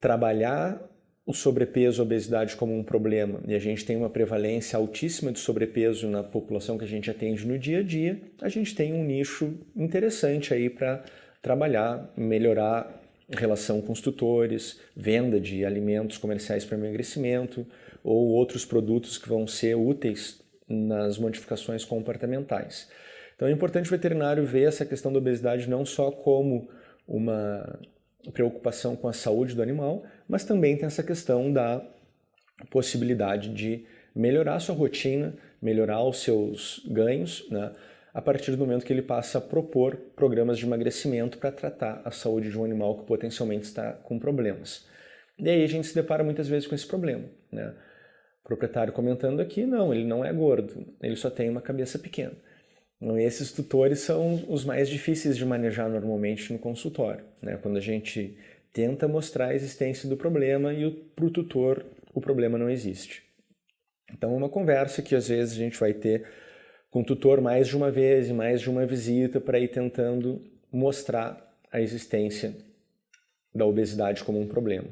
trabalhar o sobrepeso e a obesidade como um problema e a gente tem uma prevalência altíssima de sobrepeso na população que a gente atende no dia a dia, a gente tem um nicho interessante aí para trabalhar, melhorar relação com os tutores, venda de alimentos comerciais para emagrecimento ou outros produtos que vão ser úteis nas modificações comportamentais. Então é importante o veterinário ver essa questão da obesidade não só como uma preocupação com a saúde do animal, mas também tem essa questão da possibilidade de melhorar a sua rotina, melhorar os seus ganhos, né, a partir do momento que ele passa a propor programas de emagrecimento para tratar a saúde de um animal que potencialmente está com problemas. E aí a gente se depara muitas vezes com esse problema, né? O proprietário comentando aqui, não, ele não é gordo, ele só tem uma cabeça pequena. Então, esses tutores são os mais difíceis de manejar normalmente no consultório, né? Quando a gente tenta mostrar a existência do problema e para o tutor o problema não existe. Então é uma conversa que às vezes a gente vai ter com o tutor mais de uma vez e mais de uma visita para ir tentando mostrar a existência da obesidade como um problema.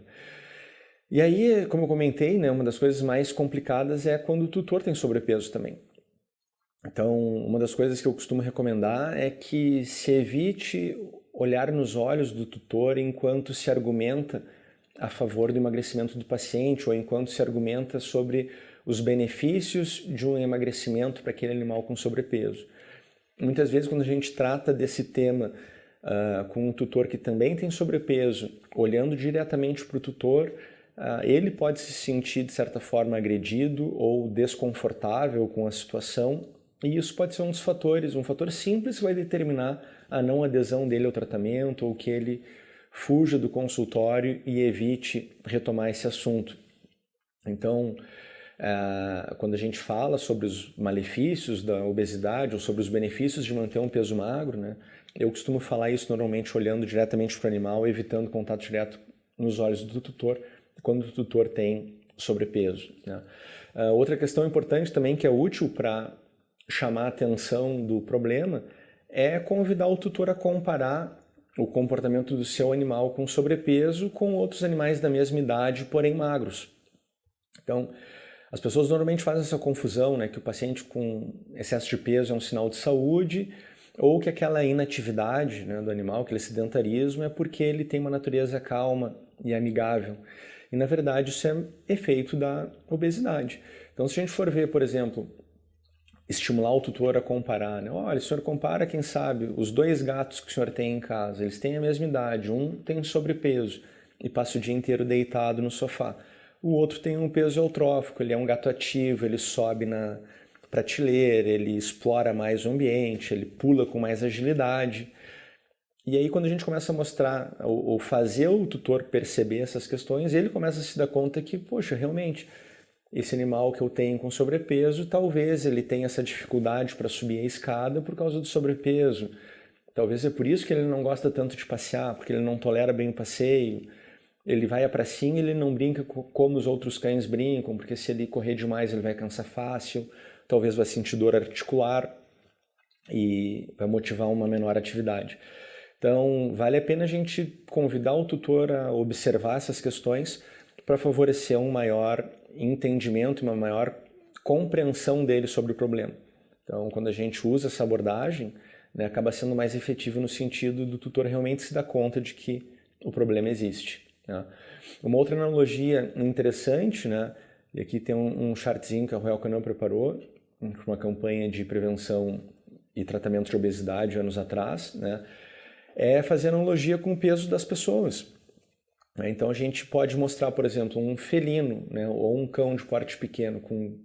E aí, como eu comentei, né, uma das coisas mais complicadas é quando o tutor tem sobrepeso também. Então, uma das coisas que eu costumo recomendar é que se evite olhar nos olhos do tutor enquanto se argumenta a favor do emagrecimento do paciente ou enquanto se argumenta sobre os benefícios de um emagrecimento para aquele animal com sobrepeso. Muitas vezes, quando a gente trata desse tema com um tutor que também tem sobrepeso, olhando diretamente para o tutor, ele pode se sentir, de certa forma, agredido ou desconfortável com a situação, e isso pode ser um dos fatores, um fator simples que vai determinar a não adesão dele ao tratamento ou que ele fuja do consultório e evite retomar esse assunto. Então, quando a gente fala sobre os malefícios da obesidade ou sobre os benefícios de manter um peso magro, né, eu costumo falar isso normalmente olhando diretamente para o animal, evitando contato direto nos olhos do tutor, quando o tutor tem sobrepeso, né. Outra questão importante também que é útil para chamar a atenção do problema é convidar o tutor a comparar o comportamento do seu animal com sobrepeso com outros animais da mesma idade, porém magros. Então, as pessoas normalmente fazem essa confusão, né, que o paciente com excesso de peso é um sinal de saúde ou que aquela inatividade, né, do animal, aquele sedentarismo, é porque ele tem uma natureza calma e amigável. E, na verdade, isso é efeito da obesidade. Então, se a gente for ver, por exemplo, estimular o tutor a comparar, né? Olha, o senhor compara, quem sabe, os 2 gatos que o senhor tem em casa, eles têm a mesma idade, um tem sobrepeso e passa o dia inteiro deitado no sofá. O outro tem um peso eutrófico, ele é um gato ativo, ele sobe na prateleira, ele explora mais o ambiente, ele pula com mais agilidade. E aí quando a gente começa a mostrar ou fazer o tutor perceber essas questões, ele começa a se dar conta que, poxa, realmente, esse animal que eu tenho com sobrepeso, talvez ele tenha essa dificuldade para subir a escada por causa do sobrepeso. Talvez é por isso que ele não gosta tanto de passear, porque ele não tolera bem o passeio. Ele vai à pracinha e ele não brinca como os outros cães brincam, porque se ele correr demais ele vai cansar fácil, talvez vai sentir dor articular e vai motivar uma menor atividade. Então, vale a pena a gente convidar o tutor a observar essas questões para favorecer um maior entendimento, uma maior compreensão dele sobre o problema. Então, quando a gente usa essa abordagem, né, acaba sendo mais efetivo no sentido do tutor realmente se dar conta de que o problema existe. Né? Uma outra analogia interessante, né, e aqui tem um chartzinho que a Royal Canin preparou, uma campanha de prevenção e tratamento de obesidade anos atrás, né, é fazer analogia com o peso das pessoas. Então a gente pode mostrar, por exemplo, um felino, né, ou um cão de porte pequeno com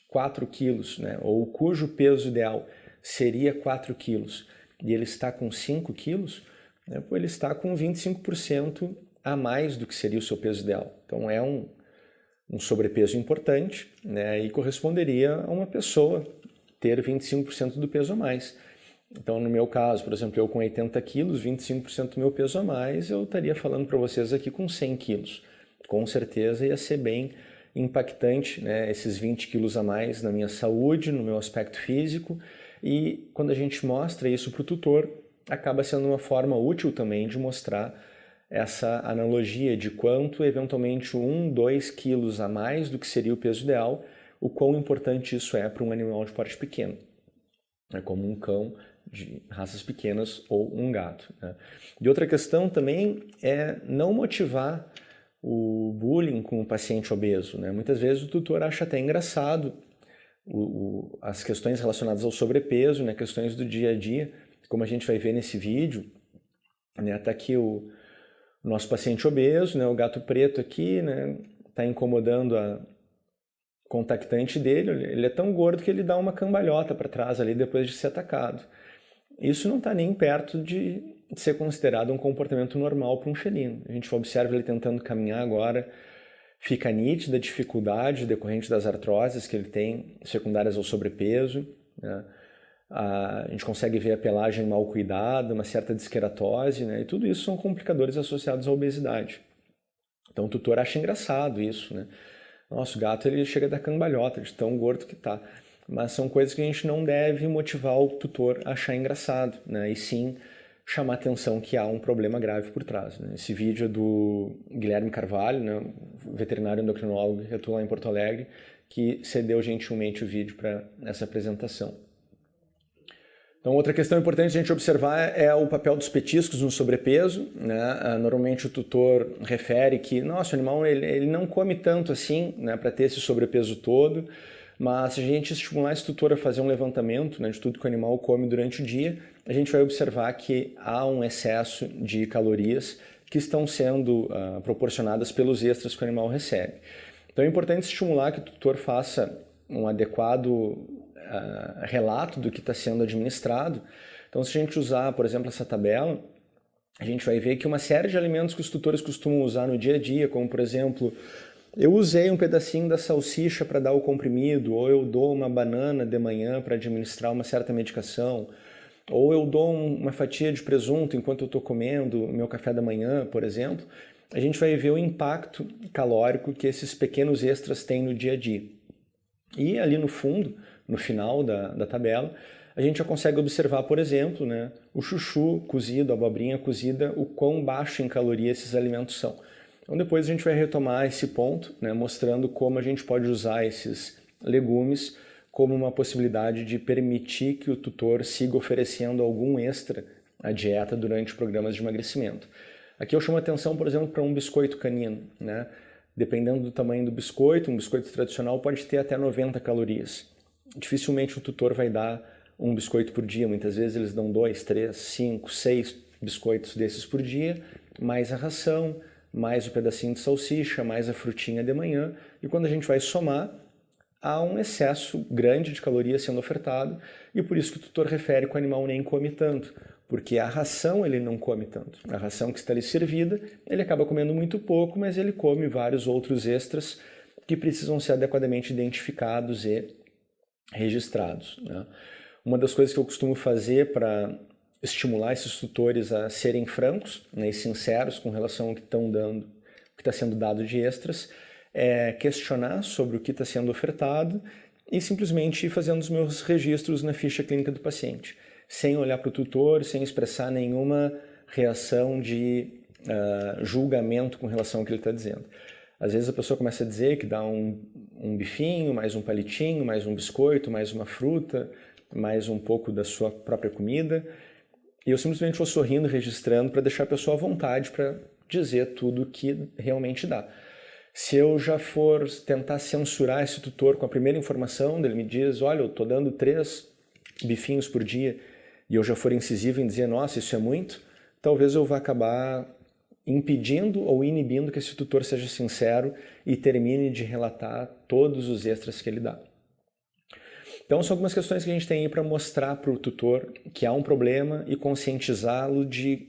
4 quilos, né, ou cujo peso ideal seria 4 quilos, e ele está com 5 quilos, né, ele está com 25% a mais do que seria o seu peso ideal. Então é um sobrepeso importante, né, e corresponderia a uma pessoa ter 25% do peso a mais. Então, no meu caso, por exemplo, eu com 80 quilos, 25% do meu peso a mais, eu estaria falando para vocês aqui com 100 quilos. Com certeza ia ser bem impactante, né, esses 20 quilos a mais na minha saúde, no meu aspecto físico. E quando a gente mostra isso para o tutor, acaba sendo uma forma útil também de mostrar essa analogia de quanto, eventualmente, 1, 2 quilos a mais do que seria o peso ideal, o quão importante isso é para um animal de porte pequeno. É como um cão de raças pequenas ou um gato. Né? E outra questão também é não motivar o bullying com o paciente obeso. Né? Muitas vezes o tutor acha até engraçado as questões relacionadas ao sobrepeso, né? Questões do dia a dia, como a gente vai ver nesse vídeo. Né? Tá aqui o nosso paciente obeso, né? O gato preto aqui, né? Tá incomodando a contactante dele, ele é tão gordo que ele dá uma cambalhota para trás ali depois de ser atacado. Isso não está nem perto de ser considerado um comportamento normal para um felino. A gente observa ele tentando caminhar agora, fica nítida a dificuldade decorrente das artroses que ele tem, secundárias ao sobrepeso. Né? A gente consegue ver a pelagem mal cuidada, uma certa disqueratose, né? E tudo isso são complicadores associados à obesidade. Então o tutor acha engraçado isso, né? Nosso gato ele chega da cambalhota, de tão gordo que tá. Mas são coisas que a gente não deve motivar o tutor a achar engraçado, né? E sim chamar atenção que há um problema grave por trás. Né? Esse vídeo é do Guilherme Carvalho, né? Veterinário endocrinólogo que atua lá em Porto Alegre, que cedeu gentilmente o vídeo para essa apresentação. Então, outra questão importante a gente observar é o papel dos petiscos no sobrepeso. Né? Normalmente o tutor refere que, nossa, o animal ele não come tanto assim, né, para ter esse sobrepeso todo, mas se a gente estimular esse tutor a fazer um levantamento, né, de tudo que o animal come durante o dia, a gente vai observar que há um excesso de calorias que estão sendo proporcionadas pelos extras que o animal recebe. Então é importante estimular que o tutor faça um adequado relato do que está sendo administrado. Então, se a gente usar, por exemplo, essa tabela, a gente vai ver que uma série de alimentos que os tutores costumam usar no dia a dia, como, por exemplo, eu usei um pedacinho da salsicha para dar o comprimido, ou eu dou uma banana de manhã para administrar uma certa medicação, ou eu dou uma fatia de presunto enquanto eu estou comendo o meu café da manhã, por exemplo, a gente vai ver o impacto calórico que esses pequenos extras têm no dia a dia. E ali no fundo, no final da tabela, a gente já consegue observar, por exemplo, né, o chuchu cozido, a abobrinha cozida, o quão baixo em caloria esses alimentos são. Então depois a gente vai retomar esse ponto, né, mostrando como a gente pode usar esses legumes como uma possibilidade de permitir que o tutor siga oferecendo algum extra à dieta durante programas de emagrecimento. Aqui eu chamo a atenção, por exemplo, para um biscoito canino. Né? Dependendo do tamanho do biscoito, um biscoito tradicional pode ter até 90 calorias. Dificilmente o tutor vai dar um biscoito por dia, muitas vezes eles dão 2, 3, 5, 6 biscoitos desses por dia, mais a ração, mais o pedacinho de salsicha, mais a frutinha de manhã, e quando a gente vai somar, há um excesso grande de calorias sendo ofertado, e por isso que o tutor refere que o animal nem come tanto, porque a ração ele não come tanto. A ração que está ali servida, ele acaba comendo muito pouco, mas ele come vários outros extras que precisam ser adequadamente identificados e registrados, né? Uma das coisas que eu costumo fazer para estimular esses tutores a serem francos, né, e sinceros com relação ao que estão dando, o que está sendo dado de extras, é questionar sobre o que está sendo ofertado e simplesmente ir fazendo os meus registros na ficha clínica do paciente, sem olhar para o tutor, sem expressar nenhuma reação de julgamento com relação ao que ele está dizendo. Às vezes a pessoa começa a dizer que dá um bifinho, mais um palitinho, mais um biscoito, mais uma fruta, mais um pouco da sua própria comida, e eu simplesmente vou sorrindo, registrando, para deixar a pessoa à vontade para dizer tudo o que realmente dá. Se eu já for tentar censurar esse tutor com a primeira informação, ele me diz, olha, eu estou dando 3 bifinhos por dia, e eu já for incisivo em dizer, nossa, isso é muito, talvez eu vá acabar impedindo ou inibindo que esse tutor seja sincero e termine de relatar todos os extras que ele dá. Então são algumas questões que a gente tem aí para mostrar para o tutor que há um problema e conscientizá-lo de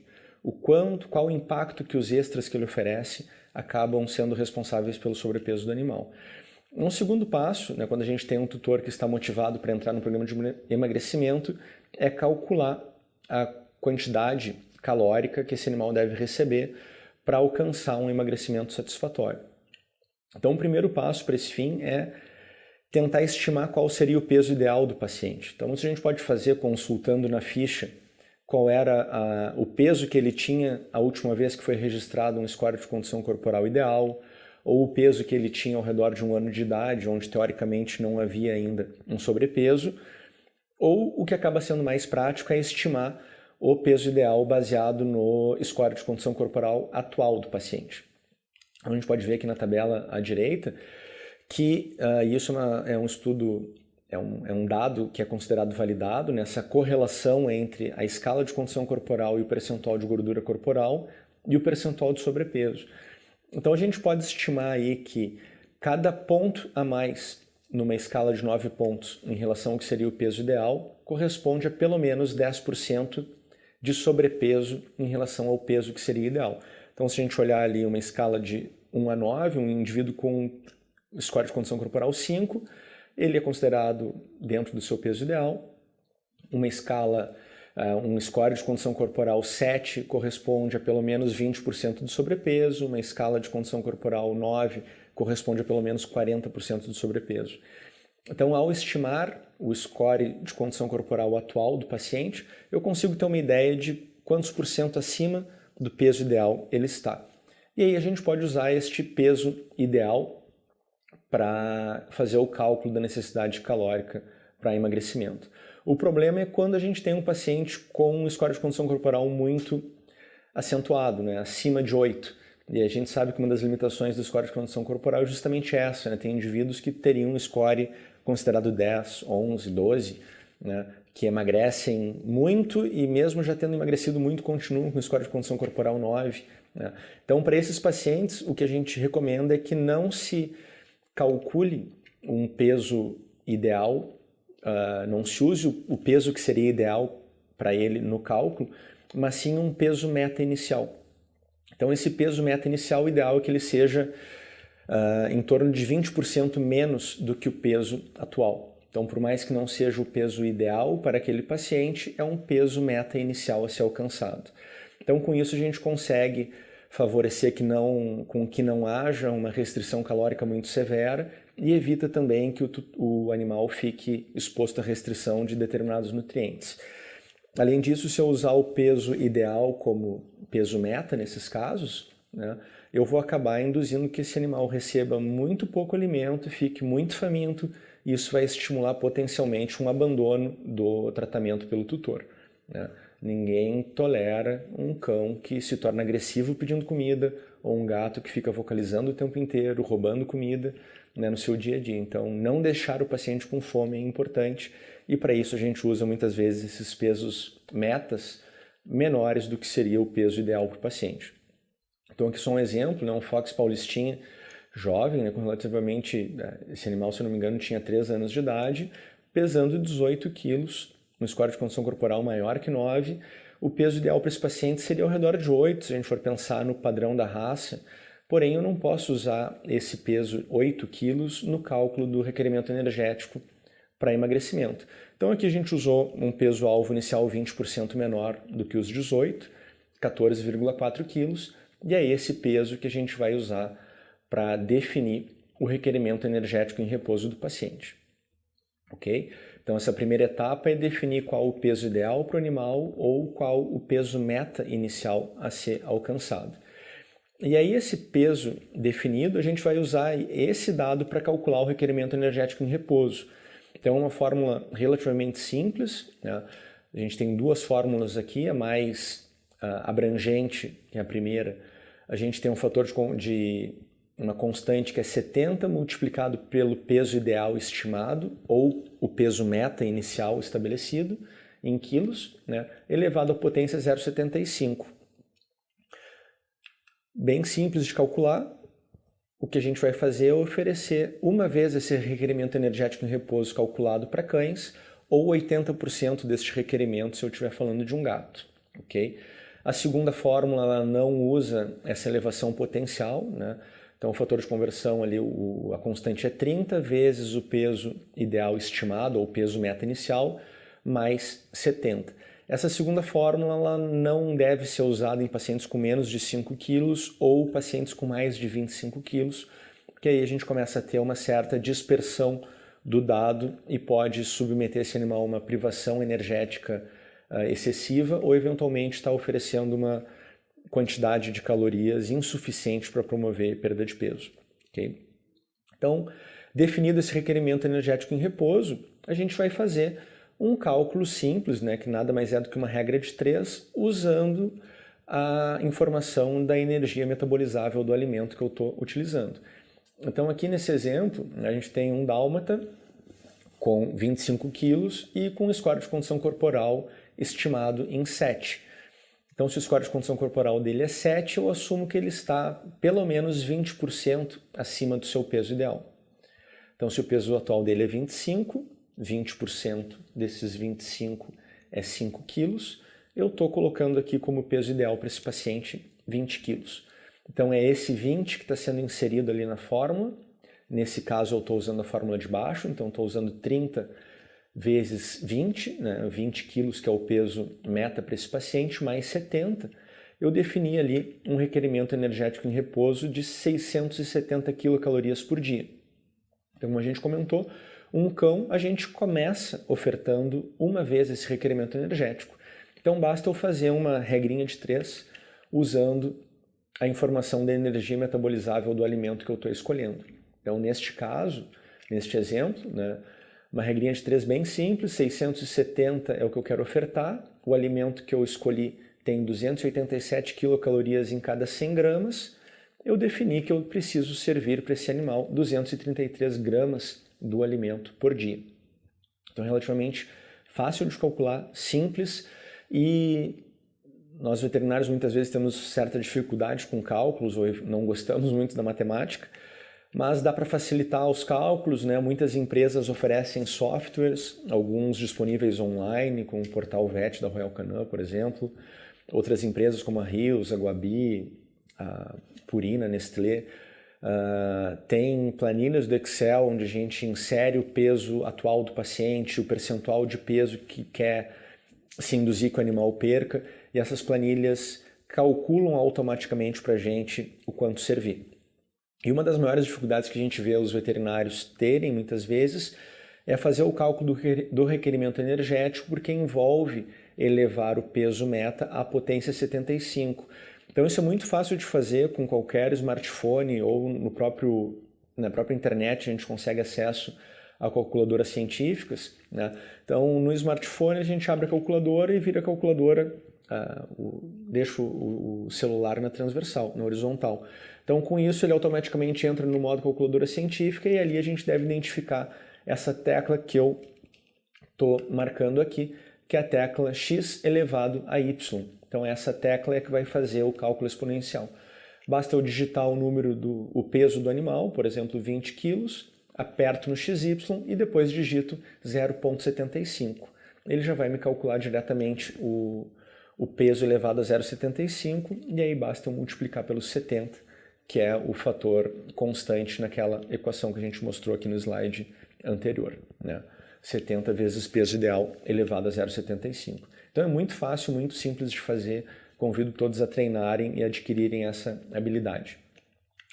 qual o impacto que os extras que ele oferece acabam sendo responsáveis pelo sobrepeso do animal. Um segundo passo, né, quando a gente tem um tutor que está motivado para entrar no programa de emagrecimento, é calcular a quantidade calórica que esse animal deve receber para alcançar um emagrecimento satisfatório. Então o primeiro passo para esse fim é tentar estimar qual seria o peso ideal do paciente. Então isso a gente pode fazer consultando na ficha qual era o peso que ele tinha a última vez que foi registrado um score de condição corporal ideal, ou o peso que ele tinha ao redor de 1 ano de idade, onde teoricamente não havia ainda um sobrepeso, ou o que acaba sendo mais prático é estimar o peso ideal baseado no score de condição corporal atual do paciente. A gente pode ver aqui na tabela à direita que isso é um estudo, é um dado que é considerado validado, nessa correlação entre a escala de condição corporal e o percentual de gordura corporal e o percentual de sobrepeso. Então a gente pode estimar aí que cada ponto a mais numa escala de 9 pontos em relação ao que seria o peso ideal corresponde a pelo menos 10% de sobrepeso em relação ao peso que seria ideal. Então se a gente olhar ali uma escala de 1 a 9, um indivíduo com score de condição corporal 5, ele é considerado dentro do seu peso ideal. Uma escala, um score de condição corporal 7 corresponde a pelo menos 20% de sobrepeso, uma escala de condição corporal 9 corresponde a pelo menos 40% de sobrepeso. Então, ao estimar o score de condição corporal atual do paciente, eu consigo ter uma ideia de quantos por cento acima do peso ideal ele está. E aí a gente pode usar este peso ideal para fazer o cálculo da necessidade calórica para emagrecimento. O problema é quando a gente tem um paciente com um score de condição corporal muito acentuado, né, acima de 8. E a gente sabe que uma das limitações do score de condição corporal é justamente essa, né? Tem indivíduos que teriam um score considerado 10, 11, 12, né, que emagrecem muito e mesmo já tendo emagrecido muito continuam com score de condição corporal 9. Né? Então, para esses pacientes, o que a gente recomenda é que não se calcule um peso ideal, não se use o peso que seria ideal para ele no cálculo, mas sim um peso meta inicial. Então esse peso meta inicial ideal é que ele seja em torno de 20% menos do que o peso atual. Então por mais que não seja o peso ideal para aquele paciente, é um peso meta inicial a ser alcançado. Então com isso a gente consegue favorecer que não haja uma restrição calórica muito severa e evita também que o animal fique exposto à restrição de determinados nutrientes. Além disso, se eu usar o peso ideal como peso meta nesses casos, né, eu vou acabar induzindo que esse animal receba muito pouco alimento, fique muito faminto, e isso vai estimular potencialmente um abandono do tratamento pelo tutor. Né? Ninguém tolera um cão que se torna agressivo pedindo comida ou um gato que fica vocalizando o tempo inteiro, roubando comida, né, no seu dia a dia. Então, não deixar o paciente com fome é importante e para isso a gente usa muitas vezes esses pesos metas menores do que seria o peso ideal para o paciente. Então, aqui só um exemplo, né, um Fox Paulistinha jovem, né, com relativamente, esse animal, se eu não me engano, tinha 3 anos de idade, pesando 18 quilos, um score de condição corporal maior que 9, o peso ideal para esse paciente seria ao redor de 8, se a gente for pensar no padrão da raça, porém eu não posso usar esse peso 8 quilos no cálculo do requerimento energético para emagrecimento. Então aqui a gente usou um peso-alvo inicial 20% menor do que os 18, 14,4 quilos, e é esse peso que a gente vai usar para definir o requerimento energético em repouso do paciente. Ok? Então essa primeira etapa é definir qual o peso ideal para o animal ou qual o peso meta inicial a ser alcançado. E aí esse peso definido, a gente vai usar esse dado para calcular o requerimento energético em repouso. Então é uma fórmula relativamente simples, né? A gente tem 2 fórmulas aqui, a mais abrangente, que é a primeira, a gente tem um fator de uma constante que é 70 multiplicado pelo peso ideal estimado, ou o peso meta inicial estabelecido, em quilos, né, elevado à potência 0,75. Bem simples de calcular. O que a gente vai fazer é oferecer uma vez esse requerimento energético em repouso calculado para cães, ou 80% deste requerimento se eu estiver falando de um gato. Okay? A segunda fórmula ela não usa essa elevação potencial, né? Então, o fator de conversão ali, a constante é 30 vezes o peso ideal estimado, ou peso meta inicial, mais 70. Essa segunda fórmula ela não deve ser usada em pacientes com menos de 5 quilos ou pacientes com mais de 25 quilos, porque aí a gente começa a ter uma certa dispersão do dado e pode submeter esse animal a uma privação energética excessiva ou eventualmente estar oferecendo uma quantidade de calorias insuficiente para promover perda de peso. Okay? Então, definido esse requerimento energético em repouso, a gente vai fazer um cálculo simples, né, que nada mais é do que uma regra de 3, usando a informação da energia metabolizável do alimento que eu estou utilizando. Então, aqui nesse exemplo, a gente tem um dálmata com 25 quilos e com um score de condição corporal estimado em 7. Então, se o score de condição corporal dele é 7, eu assumo que ele está pelo menos 20% acima do seu peso ideal. Então, se o peso atual dele é 25, 20% desses 25 é 5 quilos, eu estou colocando aqui como peso ideal para esse paciente 20 quilos. Então, é esse 20 que está sendo inserido ali na fórmula. Nesse caso, eu estou usando a fórmula de baixo, então estou usando 30 vezes 20, né, 20 quilos que é o peso meta para esse paciente, mais 70, eu defini ali um requerimento energético em repouso de 670 quilocalorias por dia. Então, como a gente comentou, um cão a gente começa ofertando uma vez esse requerimento energético. Então, basta eu fazer uma regrinha de 3 usando a informação da energia metabolizável do alimento que eu estou escolhendo. Então, neste caso, neste exemplo, né, uma regrinha de 3 bem simples, 670 é o que eu quero ofertar, o alimento que eu escolhi tem 287 quilocalorias em cada 100 gramas, eu defini que eu preciso servir para esse animal 233 gramas do alimento por dia. Então, relativamente fácil de calcular, simples, e nós veterinários muitas vezes temos certa dificuldade com cálculos ou não gostamos muito da matemática, mas dá para facilitar os cálculos, né? Muitas empresas oferecem softwares, alguns disponíveis online, como o Portal Vet da Royal Canin, por exemplo. Outras empresas como a Rios, a Guabi, a Purina, a Nestlé, tem planilhas do Excel onde a gente insere o peso atual do paciente, o percentual de peso que quer se induzir que o animal perca, e essas planilhas calculam automaticamente para a gente o quanto servir. E uma das maiores dificuldades que a gente vê os veterinários terem muitas vezes é fazer o cálculo do requerimento energético, porque envolve elevar o peso meta à potência 75. Então isso é muito fácil de fazer com qualquer smartphone ou na própria internet a gente consegue acesso a calculadoras científicas, né? Então no smartphone a gente abre a calculadora e vira a calculadora deixo o celular na transversal, na horizontal. Então, com isso, ele automaticamente entra no modo calculadora científica e ali a gente deve identificar essa tecla que eu estou marcando aqui, que é a tecla x elevado a y. Então, essa tecla é que vai fazer o cálculo exponencial. Basta eu digitar o número o peso do animal, por exemplo, 20 quilos, aperto no XY e depois digito 0,75. Ele já vai me calcular diretamente o peso elevado a 0,75 e aí basta eu multiplicar pelo 70, que é o fator constante naquela equação que a gente mostrou aqui no slide anterior, né? 70 vezes peso ideal elevado a 0,75. Então é muito fácil, muito simples de fazer. Convido todos a treinarem e adquirirem essa habilidade.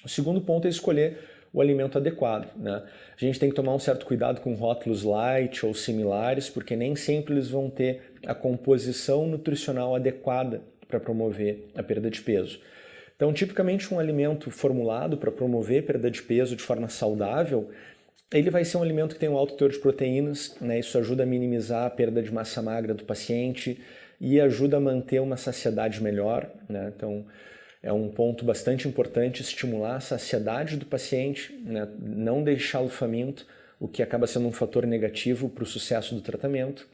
O segundo ponto é escolher o alimento adequado, né? A gente tem que tomar um certo cuidado com rótulos light ou similares, porque nem sempre eles vão ter a composição nutricional adequada para promover a perda de peso. Então, tipicamente um alimento formulado para promover perda de peso de forma saudável, ele vai ser um alimento que tem um alto teor de proteínas, né? Isso ajuda a minimizar a perda de massa magra do paciente e ajuda a manter uma saciedade melhor, né? Então, é um ponto bastante importante estimular a saciedade do paciente, né? Não deixá-lo faminto, o que acaba sendo um fator negativo para o sucesso do tratamento.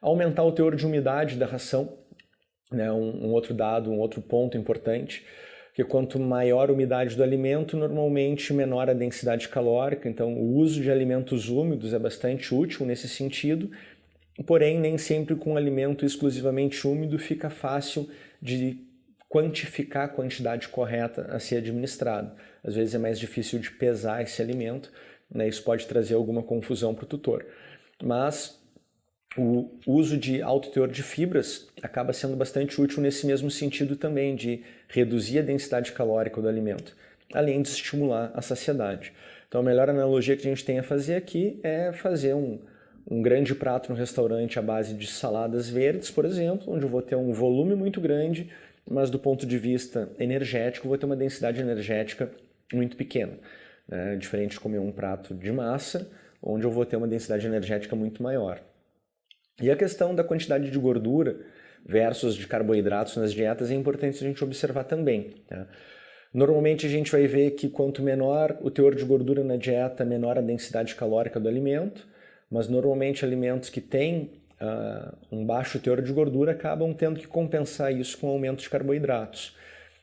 Aumentar o teor de umidade da ração, né? Um outro dado, um outro ponto importante, que quanto maior a umidade do alimento, normalmente menor a densidade calórica, então o uso de alimentos úmidos é bastante útil nesse sentido, porém nem sempre com alimento exclusivamente úmido fica fácil de quantificar a quantidade correta a ser administrado. Às vezes é mais difícil de pesar esse alimento, né? Isso pode trazer alguma confusão para o tutor. Mas o uso de alto teor de fibras acaba sendo bastante útil nesse mesmo sentido também, de reduzir a densidade calórica do alimento, além de estimular a saciedade. Então a melhor analogia que a gente tem a fazer aqui é fazer um grande prato no restaurante à base de saladas verdes, por exemplo, onde eu vou ter um volume muito grande, mas do ponto de vista energético, vou ter uma densidade energética muito pequena, né? Diferente de comer um prato de massa, onde eu vou ter uma densidade energética muito maior. E a questão da quantidade de gordura versus de carboidratos nas dietas é importante a gente observar também, tá? Normalmente a gente vai ver que quanto menor o teor de gordura na dieta, menor a densidade calórica do alimento, mas normalmente alimentos que têm um baixo teor de gordura acabam tendo que compensar isso com aumento de carboidratos.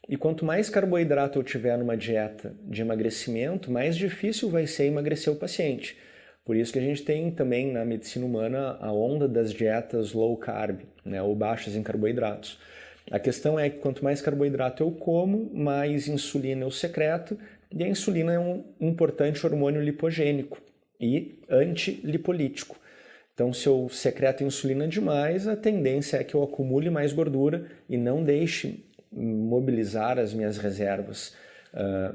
E quanto mais carboidrato eu tiver numa dieta de emagrecimento, mais difícil vai ser emagrecer o paciente. Por isso que a gente tem também na medicina humana a onda das dietas low carb, né, ou baixas em carboidratos. A questão é que quanto mais carboidrato eu como, mais insulina eu secreto, e a insulina é um importante hormônio lipogênico e antilipolítico. Então, se eu secreto insulina demais, a tendência é que eu acumule mais gordura e não deixe mobilizar as minhas reservas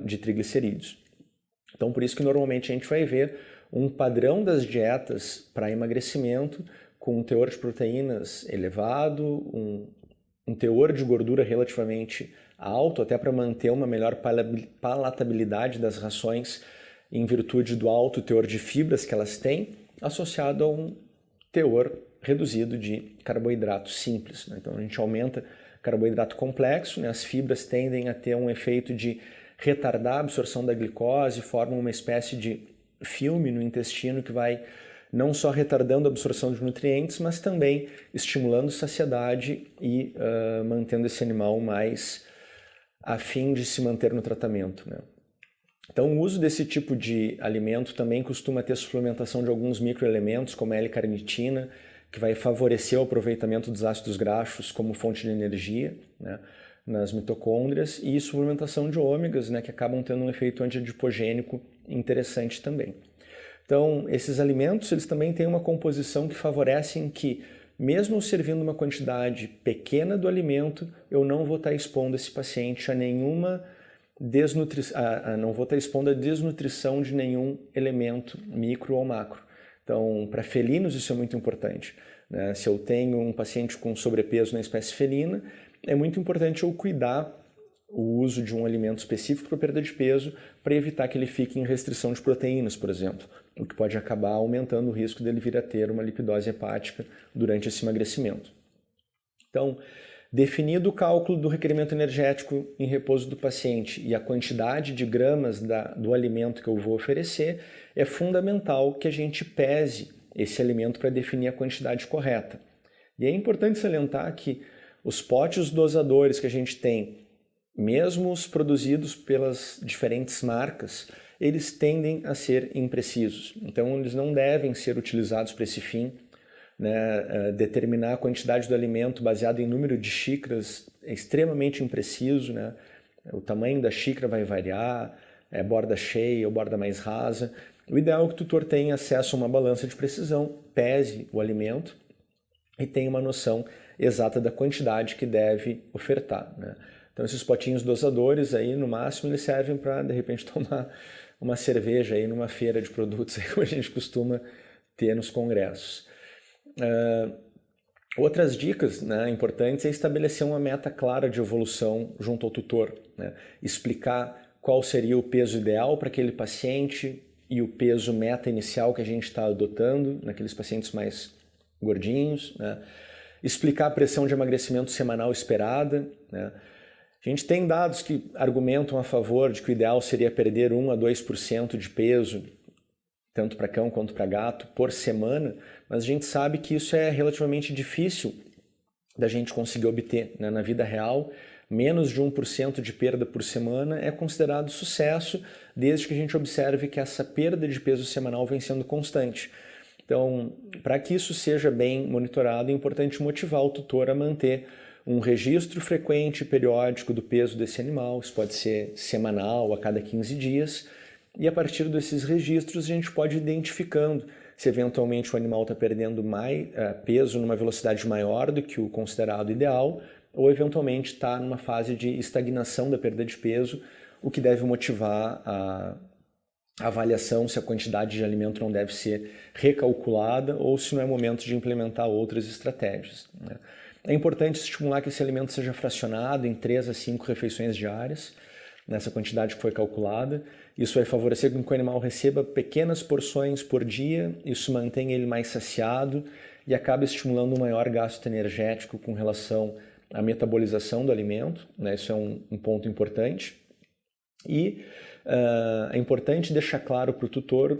de triglicerídeos. Então, por isso que normalmente a gente vai ver um padrão das dietas para emagrecimento com um teor de proteínas elevado, um teor de gordura relativamente alto, até para manter uma melhor palatabilidade das rações em virtude do alto teor de fibras que elas têm, associado a um teor reduzido de carboidrato simples, né? Então a gente aumenta carboidrato complexo, né? As fibras tendem a ter um efeito de retardar a absorção da glicose, formam uma espécie de filme no intestino que vai não só retardando a absorção de nutrientes, mas também estimulando saciedade e mantendo esse animal mais a fim de se manter no tratamento, né? Então, o uso desse tipo de alimento também costuma ter suplementação de alguns microelementos, como a L-carnitina, que vai favorecer o aproveitamento dos ácidos graxos como fonte de energia, né, nas mitocôndrias, e suplementação de ômegas, né, que acabam tendo um efeito antiadipogênico interessante também. Então, esses alimentos eles também têm uma composição que favorecem que, mesmo servindo uma quantidade pequena do alimento, eu não vou estar expondo esse paciente a nenhuma não vou estar expondo a desnutrição de nenhum elemento micro ou macro. Então, para felinos isso é muito importante, né? Se eu tenho um paciente com sobrepeso na espécie felina, é muito importante eu cuidar o uso de um alimento específico para perda de peso para evitar que ele fique em restrição de proteínas, por exemplo, o que pode acabar aumentando o risco dele vir a ter uma lipidose hepática durante esse emagrecimento. Então, Definido o cálculo do requerimento energético em repouso do paciente e a quantidade de gramas do alimento que eu vou oferecer, é fundamental que a gente pese esse alimento para definir a quantidade correta. E é importante salientar que os potes dosadores que a gente tem, mesmo os produzidos pelas diferentes marcas, eles tendem a ser imprecisos. Então, eles não devem ser utilizados para esse fim. Determinar a quantidade do alimento baseado em número de xícaras é extremamente impreciso. O tamanho da xícara vai variar, borda cheia ou borda mais rasa. O ideal é que o tutor tenha acesso a uma balança de precisão, pese o alimento e tenha uma noção exata da quantidade que deve ofertar. Então esses potinhos dosadores aí, no máximo, eles servem para, de repente, tomar uma cerveja aí numa feira de produtos, aí, como a gente costuma ter nos congressos. Outras dicas importantes é estabelecer uma meta clara de evolução junto ao tutor, explicar qual seria o peso ideal para aquele paciente e o peso meta inicial que a gente está adotando naqueles pacientes mais gordinhos, explicar a pressão de emagrecimento semanal esperada. A gente tem dados que argumentam a favor de que o ideal seria perder 1 a 2% de peso, tanto para cão quanto para gato, por semana, mas a gente sabe que isso é relativamente difícil da gente conseguir obter. Na vida real, menos de 1% de perda por semana é considerado sucesso, desde que a gente observe que essa perda de peso semanal vem sendo constante. Então, para que isso seja bem monitorado, é importante motivar o tutor a manter um registro frequente e periódico do peso desse animal. Isso pode ser semanal, a cada 15 dias, e a partir desses registros a gente pode ir identificando se eventualmente o animal está perdendo mais peso numa velocidade maior do que o considerado ideal, ou eventualmente está numa fase de estagnação da perda de peso, o que deve motivar a avaliação se a quantidade de alimento não deve ser recalculada ou se não é momento de implementar outras estratégias. É importante estimular que esse alimento seja fracionado em 3 a 5 refeições diárias, nessa quantidade que foi calculada. Isso vai favorecer que o animal receba pequenas porções por dia, isso mantém ele mais saciado e acaba estimulando um maior gasto energético com relação à metabolização do alimento. Isso é um ponto importante. E é importante deixar claro para o tutor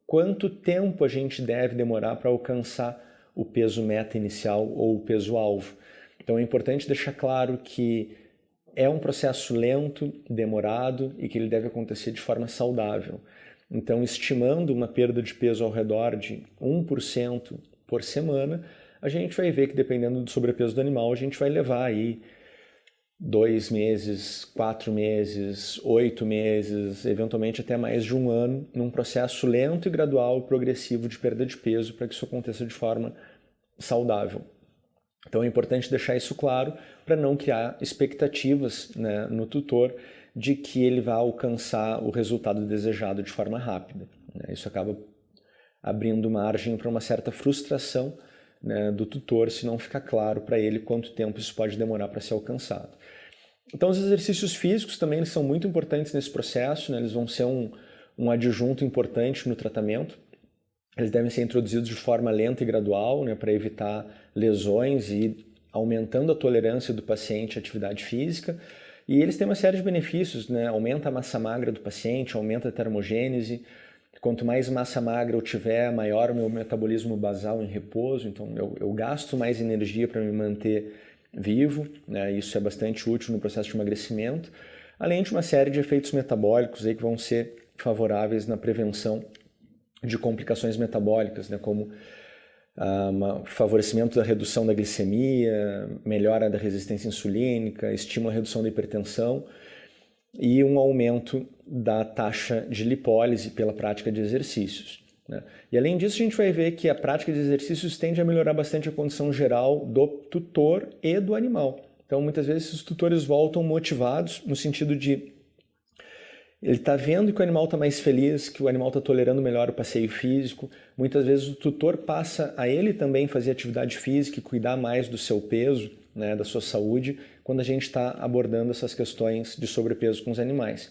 quanto tempo a gente deve demorar para alcançar o peso meta inicial ou o peso alvo. Então é importante deixar claro que é um processo lento, demorado e que ele deve acontecer de forma saudável. Então, estimando uma perda de peso ao redor de 1% por semana, a gente vai ver que, dependendo do sobrepeso do animal, a gente vai levar aí 2 meses, 4 meses, 8 meses, eventualmente até mais de 1 ano, num processo lento e gradual e progressivo de perda de peso para que isso aconteça de forma saudável. Então é importante deixar isso claro para não criar expectativas no tutor de que ele vai alcançar o resultado desejado de forma rápida. Isso acaba abrindo margem para uma certa frustração do tutor se não ficar claro para ele quanto tempo isso pode demorar para ser alcançado. Então os exercícios físicos também eles são muito importantes nesse processo, eles vão ser um adjunto importante no tratamento. Eles devem ser introduzidos de forma lenta e gradual, para evitar lesões e aumentando a tolerância do paciente à atividade física. E eles têm uma série de benefícios, aumenta a massa magra do paciente, aumenta a termogênese. Quanto mais massa magra eu tiver, maior o meu metabolismo basal em repouso. Então eu gasto mais energia para me manter vivo. Isso é bastante útil no processo de emagrecimento. Além de uma série de efeitos metabólicos aí que vão ser favoráveis na prevenção de complicações metabólicas, como favorecimento da redução da glicemia, melhora da resistência insulínica, estímulo à redução da hipertensão e um aumento da taxa de lipólise pela prática de exercícios. E além disso, a gente vai ver que a prática de exercícios tende a melhorar bastante a condição geral do tutor e do animal. Então, muitas vezes, os tutores voltam motivados no sentido de ele está vendo que o animal está mais feliz, que o animal está tolerando melhor o passeio físico. Muitas vezes o tutor passa a ele também fazer atividade física e cuidar mais do seu peso, da sua saúde, quando a gente está abordando essas questões de sobrepeso com os animais.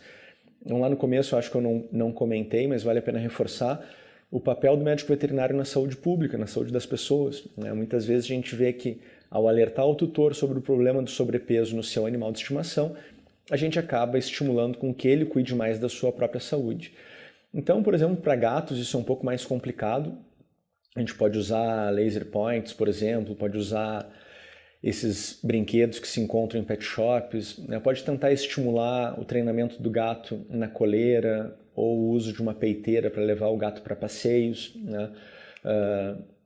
Então, lá no começo, eu acho que eu não comentei, mas vale a pena reforçar o papel do médico veterinário na saúde pública, na saúde das pessoas. Muitas vezes a gente vê que ao alertar o tutor sobre o problema do sobrepeso no seu animal de estimação, a gente acaba estimulando com que ele cuide mais da sua própria saúde. Então, por exemplo, para gatos isso é um pouco mais complicado. A gente pode usar laser points, por exemplo, pode usar esses brinquedos que se encontram em pet shops, né? Pode tentar estimular o treinamento do gato na coleira ou o uso de uma peiteira para levar o gato para passeios, né?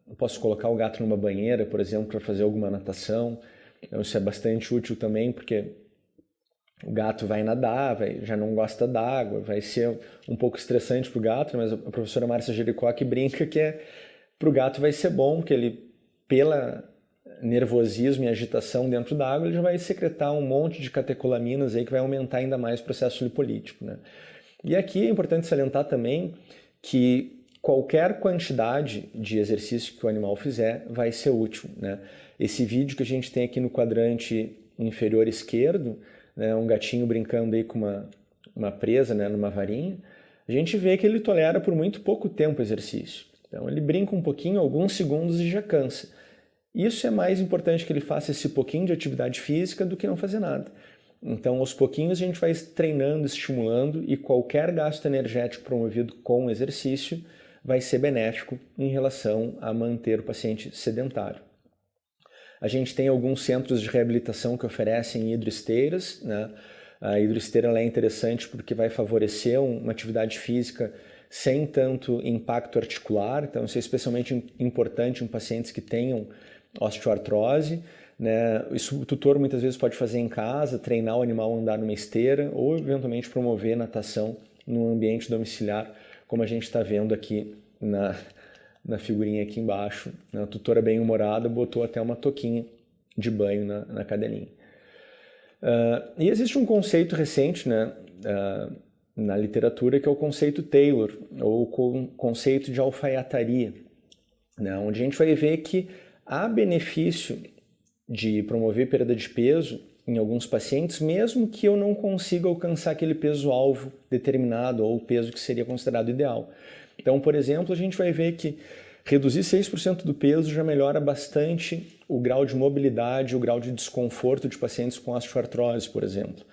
Eu posso colocar o gato numa banheira, por exemplo, para fazer alguma natação. Então, isso é bastante útil também, porque o gato vai nadar, já não gosta d'água, vai ser um pouco estressante para o gato, mas a professora Márcia Jericó que brinca que para o gato vai ser bom, porque ele, pela nervosismo e agitação dentro da água, ele já vai secretar um monte de catecolaminas aí que vai aumentar ainda mais o processo lipolítico, né? E aqui é importante salientar também que qualquer quantidade de exercício que o animal fizer vai ser útil, né? Esse vídeo que a gente tem aqui no quadrante inferior esquerdo, né, um gatinho brincando aí com uma presa, né, numa varinha, a gente vê que ele tolera por muito pouco tempo o exercício. Então ele brinca um pouquinho, alguns segundos e já cansa. Isso é mais importante que ele faça esse pouquinho de atividade física do que não fazer nada. Então, aos pouquinhos, a gente vai treinando, estimulando, e qualquer gasto energético promovido com o exercício vai ser benéfico em relação a manter o paciente sedentário. A gente tem alguns centros de reabilitação que oferecem hidroesteiras, né? A hidroesteira ela é interessante porque vai favorecer uma atividade física sem tanto impacto articular, então isso é especialmente importante em pacientes que tenham osteoartrose, né? Isso o tutor muitas vezes pode fazer em casa, treinar o animal a andar numa esteira ou eventualmente promover natação no ambiente domiciliar, como a gente está vendo aqui na figurinha aqui embaixo. A tutora bem-humorada botou até uma touquinha de banho na cadelinha. E existe um conceito recente, né, na literatura, que é o conceito Taylor, ou o conceito de alfaiataria, né, onde a gente vai ver que há benefício de promover perda de peso em alguns pacientes, mesmo que eu não consiga alcançar aquele peso-alvo determinado ou o peso que seria considerado ideal. Então, por exemplo, a gente vai ver que reduzir 6% do peso já melhora bastante o grau de mobilidade, o grau de desconforto de pacientes com osteoartrose, por exemplo.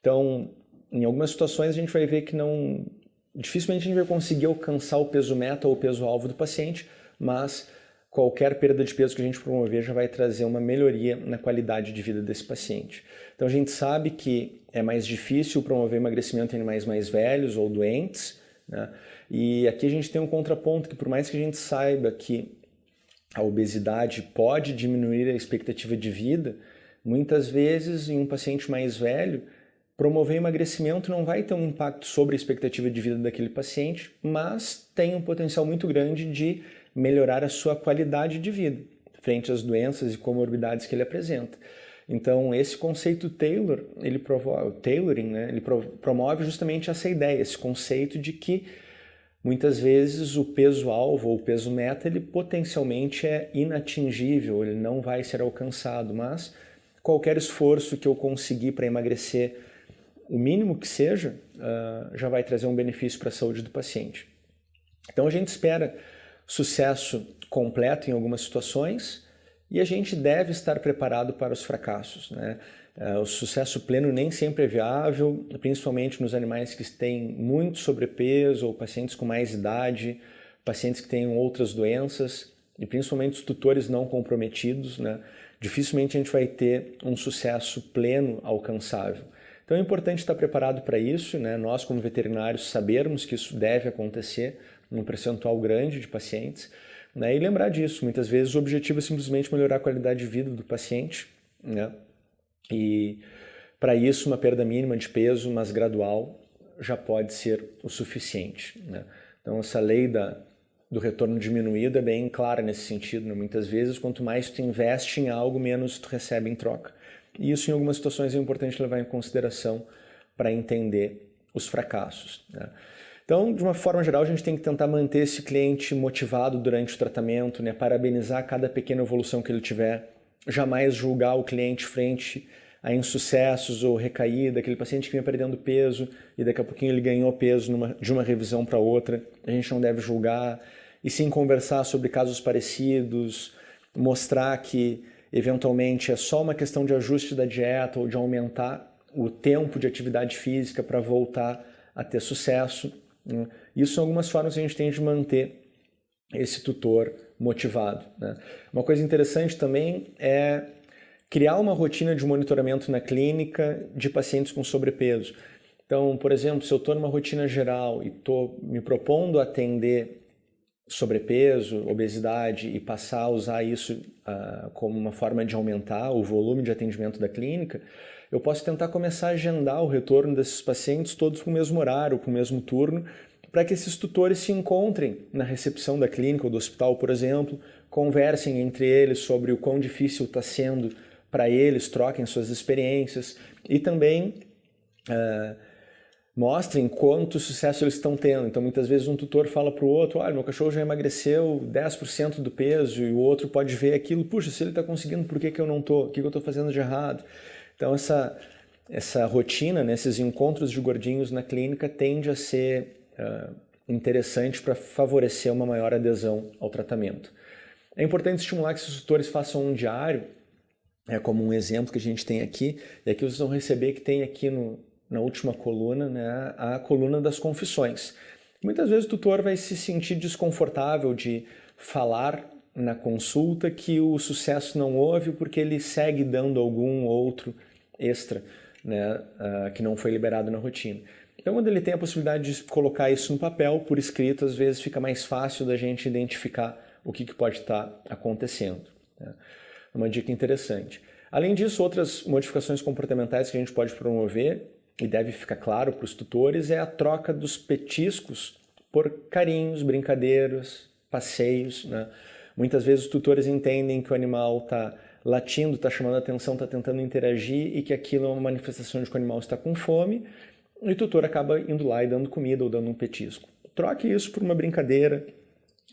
Então, em algumas situações a gente vai ver que dificilmente a gente vai conseguir alcançar o peso meta ou o peso-alvo do paciente, mas qualquer perda de peso que a gente promover já vai trazer uma melhoria na qualidade de vida desse paciente. Então a gente sabe que é mais difícil promover emagrecimento em animais mais velhos ou doentes, né? E aqui a gente tem um contraponto que, por mais que a gente saiba que a obesidade pode diminuir a expectativa de vida, muitas vezes em um paciente mais velho, promover emagrecimento não vai ter um impacto sobre a expectativa de vida daquele paciente, mas tem um potencial muito grande de melhorar a sua qualidade de vida frente às doenças e comorbidades que ele apresenta. Então, esse conceito Taylor, tailoring, né, ele promove justamente essa ideia, esse conceito de que muitas vezes o peso-alvo ou o peso-meta ele potencialmente é inatingível, ele não vai ser alcançado, mas qualquer esforço que eu conseguir para emagrecer, o mínimo que seja, já vai trazer um benefício para a saúde do paciente. Então a gente espera sucesso completo em algumas situações e a gente deve estar preparado para os fracassos, né? O sucesso pleno nem sempre é viável, principalmente nos animais que têm muito sobrepeso ou pacientes com mais idade, pacientes que têm outras doenças e principalmente os tutores não comprometidos, né? Dificilmente a gente vai ter um sucesso pleno alcançável. Então é importante estar preparado para isso, né? Nós como veterinários sabermos que isso deve acontecer num percentual grande de pacientes, né? E lembrar disso, muitas vezes o objetivo é simplesmente melhorar a qualidade de vida do paciente, né? E para isso uma perda mínima de peso, mas gradual, já pode ser o suficiente, né? Então essa lei do retorno diminuído é bem clara nesse sentido, né? Muitas vezes quanto mais tu investe em algo, menos tu recebe em troca. E isso em algumas situações é importante levar em consideração para entender os fracassos, né? Então, de uma forma geral, a gente tem que tentar manter esse cliente motivado durante o tratamento, né? Parabenizar cada pequena evolução que ele tiver, jamais julgar o cliente frente a insucessos ou recaída, aquele paciente que vinha perdendo peso e daqui a pouquinho ele ganhou peso de uma revisão para outra. A gente não deve julgar e sim conversar sobre casos parecidos, mostrar que eventualmente é só uma questão de ajuste da dieta ou de aumentar o tempo de atividade física para voltar a ter sucesso, né? Isso são algumas formas que a gente tem de manter esse tutor motivado, né? Uma coisa interessante também é criar uma rotina de monitoramento na clínica de pacientes com sobrepeso. Então, por exemplo, se eu estou numa rotina geral e estou me propondo atender sobrepeso, obesidade e passar a usar isso como uma forma de aumentar o volume de atendimento da clínica, eu posso tentar começar a agendar o retorno desses pacientes todos com o mesmo horário, com o mesmo turno, para que esses tutores se encontrem na recepção da clínica ou do hospital, por exemplo, conversem entre eles sobre o quão difícil está sendo para eles, troquem suas experiências e também mostrem quanto sucesso eles estão tendo. Então, muitas vezes um tutor fala para o outro, olha, meu cachorro já emagreceu 10% do peso, e o outro pode ver aquilo, puxa, se ele está conseguindo, por que eu não estou? O que eu estou fazendo de errado? Então, essa rotina, né, esses encontros de gordinhos na clínica tende a ser interessante para favorecer uma maior adesão ao tratamento. É importante estimular que esses tutores façam um diário, como um exemplo que a gente tem aqui, e aqui vocês vão receber que tem aqui na última coluna, né, a coluna das confissões. Muitas vezes o tutor vai se sentir desconfortável de falar na consulta que o sucesso não houve porque ele segue dando algum outro extra, né, que não foi liberado na rotina. Então, quando ele tem a possibilidade de colocar isso no papel, por escrito, às vezes fica mais fácil da gente identificar o que pode estar acontecendo, né? Uma dica interessante. Além disso, outras modificações comportamentais que a gente pode promover, e deve ficar claro para os tutores, é a troca dos petiscos por carinhos, brincadeiras, passeios, né? Muitas vezes os tutores entendem que o animal está latindo, está chamando a atenção, está tentando interagir e que aquilo é uma manifestação de que o animal está com fome, e o tutor acaba indo lá e dando comida ou dando um petisco. Troque isso por uma brincadeira,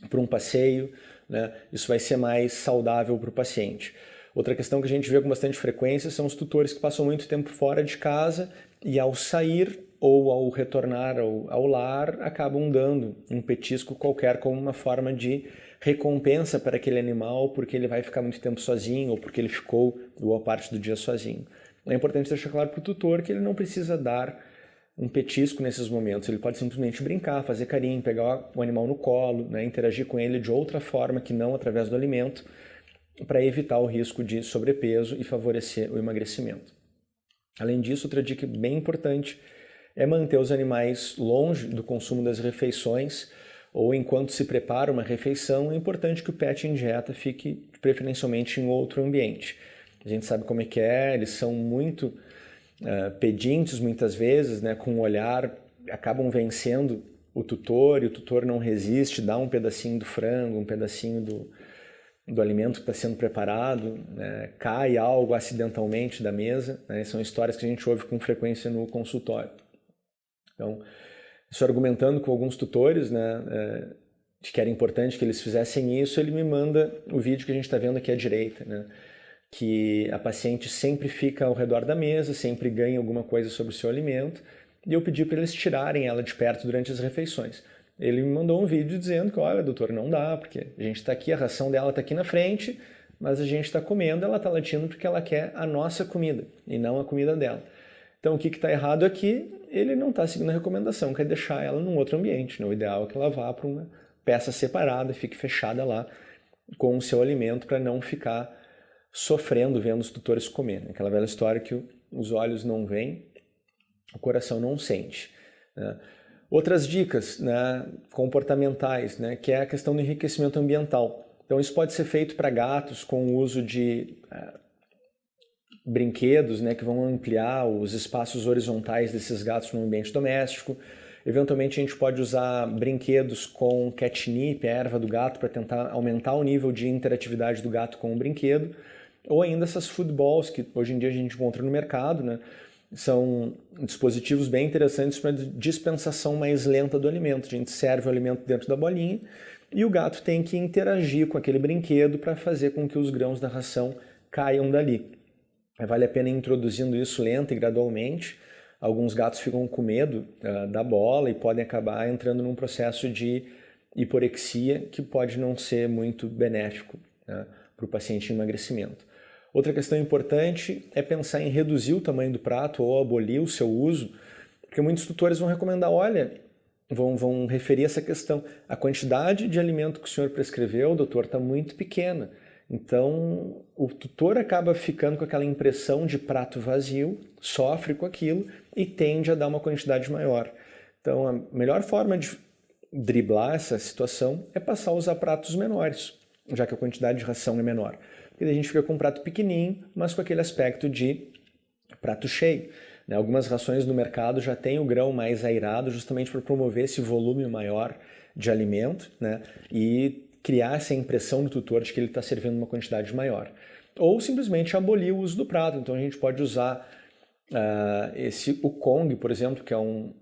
por um passeio, né? Isso vai ser mais saudável para o paciente. Outra questão que a gente vê com bastante frequência são os tutores que passam muito tempo fora de casa e ao sair ou ao retornar ao lar acabam dando um petisco qualquer como uma forma de recompensa para aquele animal porque ele vai ficar muito tempo sozinho ou porque ele ficou boa parte do dia sozinho. É importante deixar claro para o tutor que ele não precisa dar um petisco nesses momentos, ele pode simplesmente brincar, fazer carinho, pegar o animal no colo, né, interagir com ele de outra forma que não através do alimento, para evitar o risco de sobrepeso e favorecer o emagrecimento. Além disso, outra dica bem importante é manter os animais longe do consumo das refeições ou enquanto se prepara uma refeição, é importante que o pet em dieta fique preferencialmente em outro ambiente. A gente sabe como é que é, eles são muito pedintes muitas vezes, né, com o olhar, acabam vencendo o tutor e o tutor não resiste, dá um pedacinho do frango, um pedacinho do alimento que está sendo preparado, né, cai algo acidentalmente da mesa, né, são histórias que a gente ouve com frequência no consultório. Então, isso argumentando com alguns tutores, né, de que era importante que eles fizessem isso, ele me manda o vídeo que a gente está vendo aqui à direita, né, que a paciente sempre fica ao redor da mesa, sempre ganha alguma coisa sobre o seu alimento, e eu pedi para eles tirarem ela de perto durante as refeições. Ele me mandou um vídeo dizendo que, olha, doutor, não dá, porque a gente está aqui, a ração dela está aqui na frente, mas a gente está comendo, ela está latindo porque ela quer a nossa comida e não a comida dela. Então, o que está errado aqui? Ele não está seguindo a recomendação, quer deixar ela num outro ambiente. O ideal é que ela vá para uma peça separada, fique fechada lá com o seu alimento para não ficar sofrendo vendo os tutores comer. Aquela velha história que os olhos não veem, o coração não sente, né? Outras dicas, né, comportamentais, né, que é a questão do enriquecimento ambiental. Então isso pode ser feito para gatos com o uso de brinquedos, né, que vão ampliar os espaços horizontais desses gatos no ambiente doméstico. Eventualmente a gente pode usar brinquedos com catnip, a erva do gato, para tentar aumentar o nível de interatividade do gato com o brinquedo. Ou ainda essas food balls que hoje em dia a gente encontra no mercado, né? São dispositivos bem interessantes para dispensação mais lenta do alimento. A gente serve o alimento dentro da bolinha e o gato tem que interagir com aquele brinquedo para fazer com que os grãos da ração caiam dali. Vale a pena ir introduzindo isso lenta e gradualmente. Alguns gatos ficam com medo da bola e podem acabar entrando num processo de hiporexia que pode não ser muito benéfico, né, para o paciente em emagrecimento. Outra questão importante é pensar em reduzir o tamanho do prato ou abolir o seu uso, porque muitos tutores vão recomendar, olha, vão referir essa questão. A quantidade de alimento que o senhor prescreveu, doutor, está muito pequena. Então, o tutor acaba ficando com aquela impressão de prato vazio, sofre com aquilo e tende a dar uma quantidade maior. Então, a melhor forma de driblar essa situação é passar a usar pratos menores, já que a quantidade de ração é menor. Porque daí a gente fica com um prato pequenininho, mas com aquele aspecto de prato cheio. Algumas rações no mercado já têm o grão mais airado justamente para promover esse volume maior de alimento, né? E criar essa impressão no tutor de que ele está servindo uma quantidade maior. Ou simplesmente abolir o uso do prato. Então a gente pode usar o Kong, por exemplo, que é um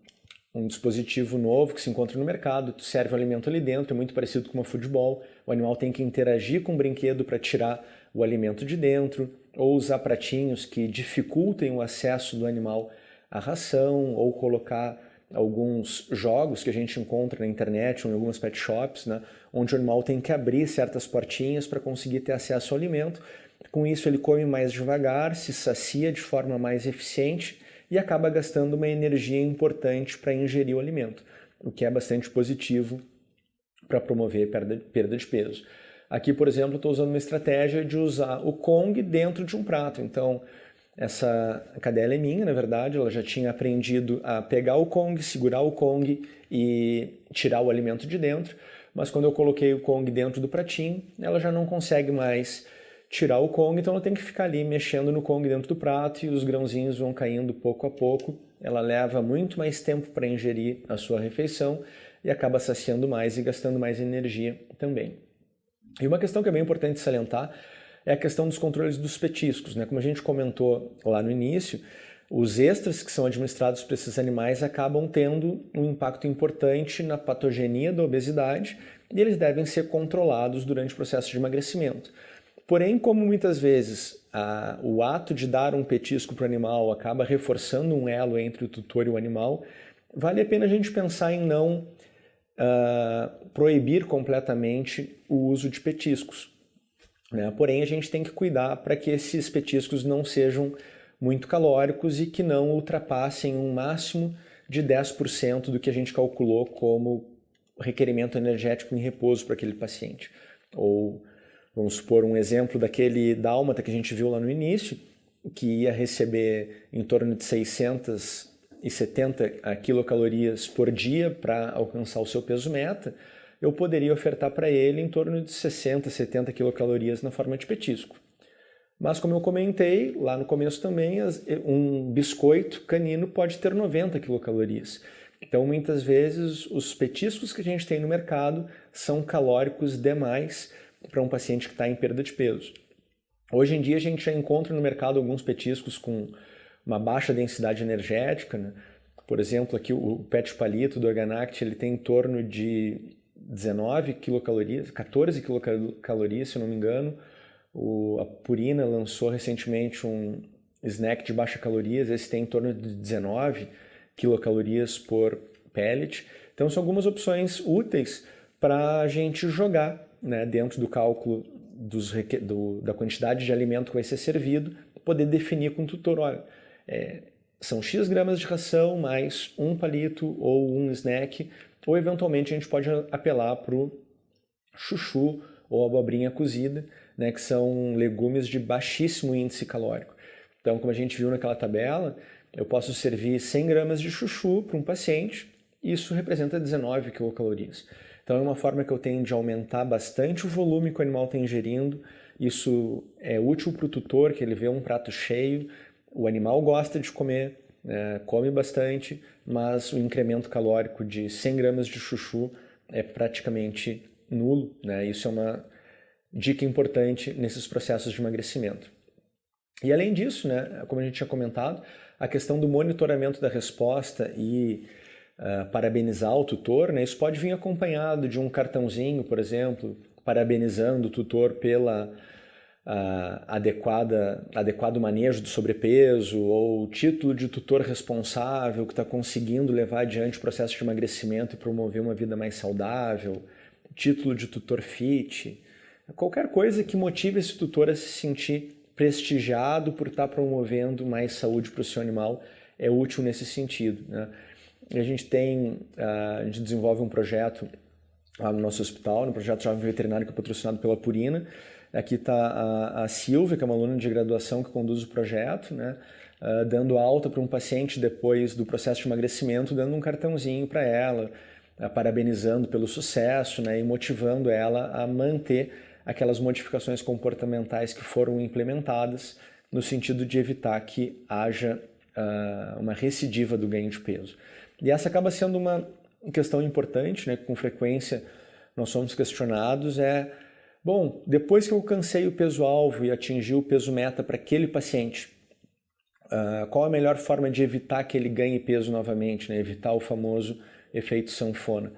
dispositivo novo que se encontra no mercado, tu serve o alimento ali dentro, é muito parecido com uma football, o animal tem que interagir com o brinquedo para tirar o alimento de dentro, ou usar pratinhos que dificultem o acesso do animal à ração, ou colocar alguns jogos que a gente encontra na internet ou em algumas pet shops, né, onde o animal tem que abrir certas portinhas para conseguir ter acesso ao alimento. Com isso ele come mais devagar, se sacia de forma mais eficiente e acaba gastando uma energia importante para ingerir o alimento, o que é bastante positivo para promover perda de peso. Aqui, por exemplo, estou usando uma estratégia de usar o Kong dentro de um prato. Então, essa cadela é minha, na verdade, ela já tinha aprendido a pegar o Kong, segurar o Kong e tirar o alimento de dentro, mas quando eu coloquei o Kong dentro do pratinho, ela já não consegue mais tirar o Kong, então ela tem que ficar ali mexendo no Kong dentro do prato e os grãozinhos vão caindo pouco a pouco. Ela leva muito mais tempo para ingerir a sua refeição e acaba saciando mais e gastando mais energia também. E uma questão que é bem importante salientar é a questão dos controles dos petiscos, né? Como a gente comentou lá no início, os extras que são administrados para esses animais acabam tendo um impacto importante na patogenia da obesidade e eles devem ser controlados durante o processo de emagrecimento. Porém, como muitas vezes o ato de dar um petisco para o animal acaba reforçando um elo entre o tutor e o animal, vale a pena a gente pensar em não proibir completamente o uso de petiscos, né? Porém, a gente tem que cuidar para que esses petiscos não sejam muito calóricos e que não ultrapassem um máximo de 10% do que a gente calculou como requerimento energético em repouso para aquele paciente. Ou, vamos supor, um exemplo daquele dálmata que a gente viu lá no início, que ia receber em torno de 670 quilocalorias por dia para alcançar o seu peso meta, eu poderia ofertar para ele em torno de 60, 70 quilocalorias na forma de petisco. Mas como eu comentei lá no começo também, um biscoito canino pode ter 90 quilocalorias. Então muitas vezes os petiscos que a gente tem no mercado são calóricos demais para um paciente que está em perda de peso. Hoje em dia a gente já encontra no mercado alguns petiscos com uma baixa densidade energética, né? Por exemplo, aqui o Pet Palito do Organact, ele tem em torno de 19 quilocalorias, 14 quilocalorias, se eu não me engano. A Purina lançou recentemente um snack de baixa calorias, esse tem em torno de 19 quilocalorias por pellet. Então são algumas opções úteis para a gente jogar, né, dentro do cálculo da quantidade de alimento que vai ser servido, poder definir com o tutor, olha, são X gramas de ração mais um palito ou um snack, ou eventualmente a gente pode apelar para o chuchu ou abobrinha cozida, né, que são legumes de baixíssimo índice calórico. Então, como a gente viu naquela tabela, eu posso servir 100 gramas de chuchu para um paciente, e isso representa 19 quilocalorias. Então, é uma forma que eu tenho de aumentar bastante o volume que o animal está ingerindo. Isso é útil para o tutor, que ele vê um prato cheio, o animal gosta de comer, come bastante, mas o incremento calórico de 100 gramas de chuchu é praticamente nulo, né? Isso é uma dica importante nesses processos de emagrecimento. E além disso, né, como a gente tinha comentado, a questão do monitoramento da resposta e parabenizar o tutor, né, isso pode vir acompanhado de um cartãozinho, por exemplo, parabenizando o tutor pela adequado manejo do sobrepeso, ou título de tutor responsável que está conseguindo levar adiante o processo de emagrecimento e promover uma vida mais saudável, título de tutor fit, qualquer coisa que motive esse tutor a se sentir prestigiado por estar promovendo mais saúde para o seu animal é útil nesse sentido, né? E a gente desenvolve um projeto lá no nosso hospital, no projeto Jovem Veterinário, que é patrocinado pela Purina. Aqui está a Silvia, que é uma aluna de graduação que conduz o projeto, né? Dando alta para um paciente depois do processo de emagrecimento, dando um cartãozinho para ela, parabenizando pelo sucesso, né? E motivando ela a manter aquelas modificações comportamentais que foram implementadas no sentido de evitar que haja uma recidiva do ganho de peso. E essa acaba sendo uma questão importante, né? Com frequência nós somos questionados, bom, depois que eu alcancei o peso-alvo e atingi o peso-meta para aquele paciente, qual a melhor forma de evitar que ele ganhe peso novamente, né? Evitar o famoso efeito sanfona.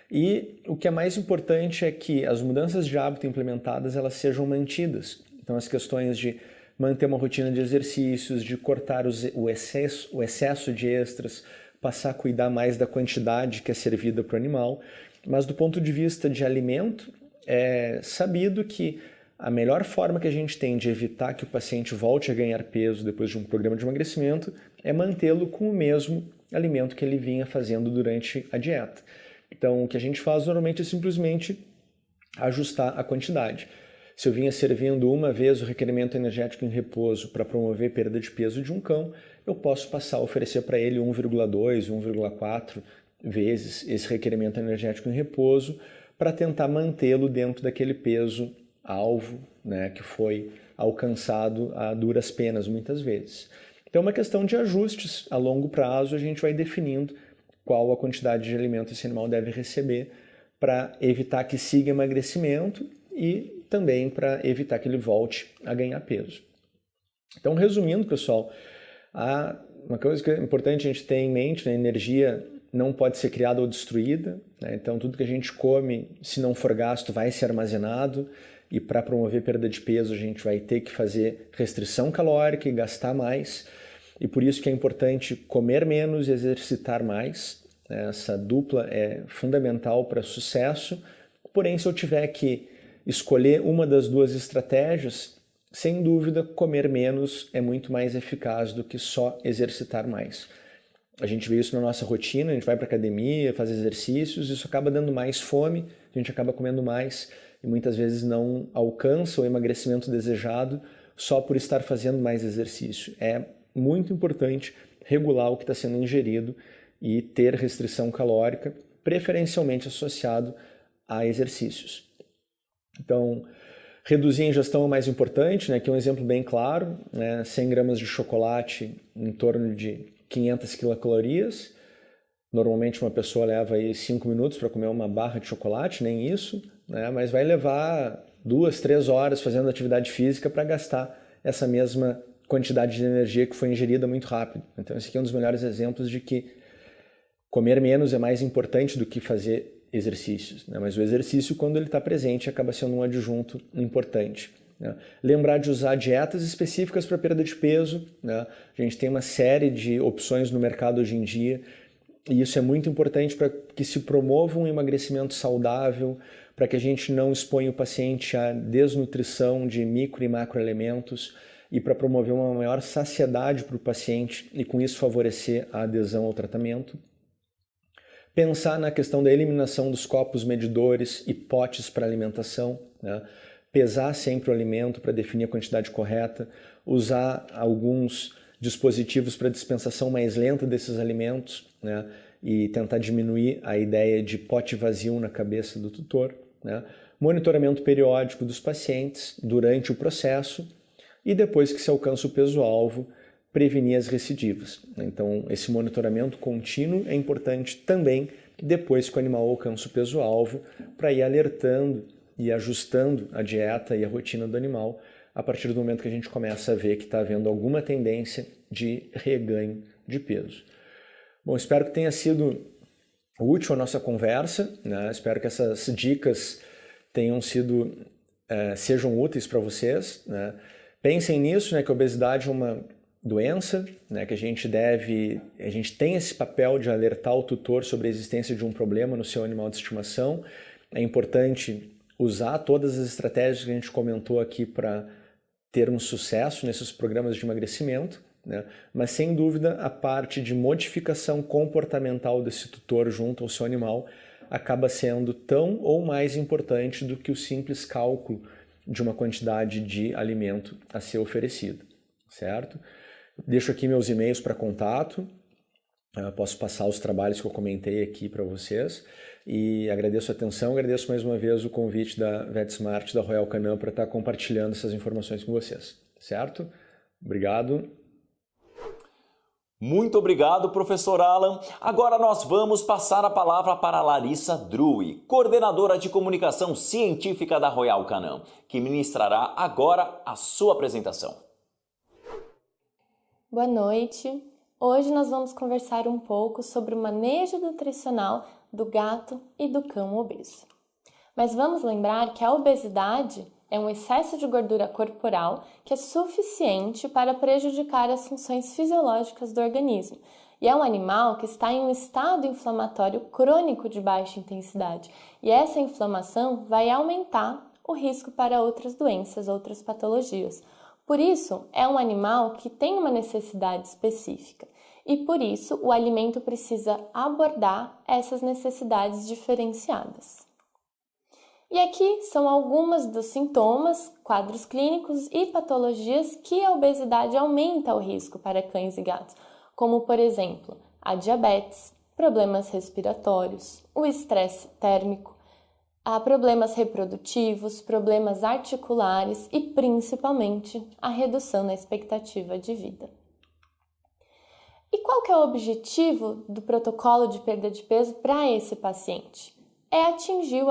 E o que é mais importante é que as mudanças de hábito implementadas elas sejam mantidas. Então as questões de manter uma rotina de exercícios, de cortar o excesso de extras, passar a cuidar mais da quantidade que é servida para o animal. Mas do ponto de vista de alimento, é sabido que a melhor forma que a gente tem de evitar que o paciente volte a ganhar peso depois de um programa de emagrecimento é mantê-lo com o mesmo alimento que ele vinha fazendo durante a dieta. Então, o que a gente faz normalmente é simplesmente ajustar a quantidade. Se eu vinha servindo uma vez o requerimento energético em repouso para promover perda de peso de um cão, eu posso passar a oferecer para ele 1,2, 1,4 vezes esse requerimento energético em repouso para tentar mantê-lo dentro daquele peso alvo, né, que foi alcançado a duras penas muitas vezes. Então é uma questão de ajustes. A longo prazo a gente vai definindo qual a quantidade de alimento esse animal deve receber para evitar que siga emagrecimento e também para evitar que ele volte a ganhar peso. Então, resumindo, pessoal, uma coisa que é importante a gente ter em mente, né, a energia não pode ser criada ou destruída, né? Então tudo que a gente come, se não for gasto, vai ser armazenado, e para promover perda de peso a gente vai ter que fazer restrição calórica e gastar mais, e por isso que é importante comer menos e exercitar mais. Essa dupla é fundamental para sucesso. Porém, se eu tiver que escolher uma das duas estratégias, sem dúvida comer menos é muito mais eficaz do que só exercitar mais. A gente vê isso na nossa rotina, a gente vai para a academia, faz exercícios, isso acaba dando mais fome, a gente acaba comendo mais e muitas vezes não alcança o emagrecimento desejado só por estar fazendo mais exercício. É muito importante regular o que está sendo ingerido e ter restrição calórica, preferencialmente associado a exercícios. Então, reduzir a ingestão é o mais importante, né? Aqui é um exemplo bem claro, né? 100 gramas de chocolate em torno de 500 quilocalorias. Normalmente uma pessoa leva aí 5 minutos para comer uma barra de chocolate, nem isso, né? Mas vai levar 2, 3 horas fazendo atividade física para gastar essa mesma quantidade de energia que foi ingerida muito rápido. Então esse aqui é um dos melhores exemplos de que comer menos é mais importante do que fazer exercícios, né? Mas o exercício, quando ele está presente, acaba sendo um adjunto importante, né? Lembrar de usar dietas específicas para perda de peso, né? A gente tem uma série de opções no mercado hoje em dia e isso é muito importante para que se promova um emagrecimento saudável, para que a gente não exponha o paciente à desnutrição de micro e macroelementos e para promover uma maior saciedade para o paciente e com isso favorecer a adesão ao tratamento. Pensar na questão da eliminação dos copos medidores e potes para alimentação, né? Pesar sempre o alimento para definir a quantidade correta, usar alguns dispositivos para dispensação mais lenta desses alimentos, né? E tentar diminuir a ideia de pote vazio na cabeça do tutor, né? Monitoramento periódico dos pacientes durante o processo e depois que se alcança o peso-alvo, prevenir as recidivas. Então, esse monitoramento contínuo é importante também depois que o animal alcança o peso-alvo, para ir alertando e ajustando a dieta e a rotina do animal a partir do momento que a gente começa a ver que está havendo alguma tendência de reganho de peso. Bom, espero que tenha sido útil a nossa conversa, né? Espero que essas dicas sejam úteis para vocês, né? Pensem nisso, né, que a obesidade é uma doença, né, que a gente tem esse papel de alertar o tutor sobre a existência de um problema no seu animal de estimação. É importante usar todas as estratégias que a gente comentou aqui para termos sucesso nesses programas de emagrecimento, né? Mas sem dúvida a parte de modificação comportamental desse tutor junto ao seu animal acaba sendo tão ou mais importante do que o simples cálculo de uma quantidade de alimento a ser oferecido, certo? Deixo aqui meus e-mails para contato, posso passar os trabalhos que eu comentei aqui para vocês e agradeço a atenção, agradeço mais uma vez o convite da VetSmart, da Royal Canin, para estar compartilhando essas informações com vocês, certo? Obrigado. Muito obrigado, professor Alan. Agora nós vamos passar a palavra para Larissa Drui, coordenadora de comunicação científica da Royal Canin, que ministrará agora a sua apresentação. Boa noite. Hoje nós vamos conversar um pouco sobre o manejo nutricional do gato e do cão obeso. Mas vamos lembrar que a obesidade é um excesso de gordura corporal que é suficiente para prejudicar as funções fisiológicas do organismo. E é um animal que está em um estado inflamatório crônico de baixa intensidade. E essa inflamação vai aumentar o risco para outras doenças, outras patologias. Por isso, é um animal que tem uma necessidade específica. E por isso, o alimento precisa abordar essas necessidades diferenciadas. E aqui são alguns dos sintomas, quadros clínicos e patologias que a obesidade aumenta o risco para cães e gatos, como, por exemplo, a diabetes, problemas respiratórios, o estresse térmico, há problemas reprodutivos, problemas articulares e, principalmente, a redução na expectativa de vida. E qual que é o objetivo do protocolo de perda de peso para esse paciente? É atingir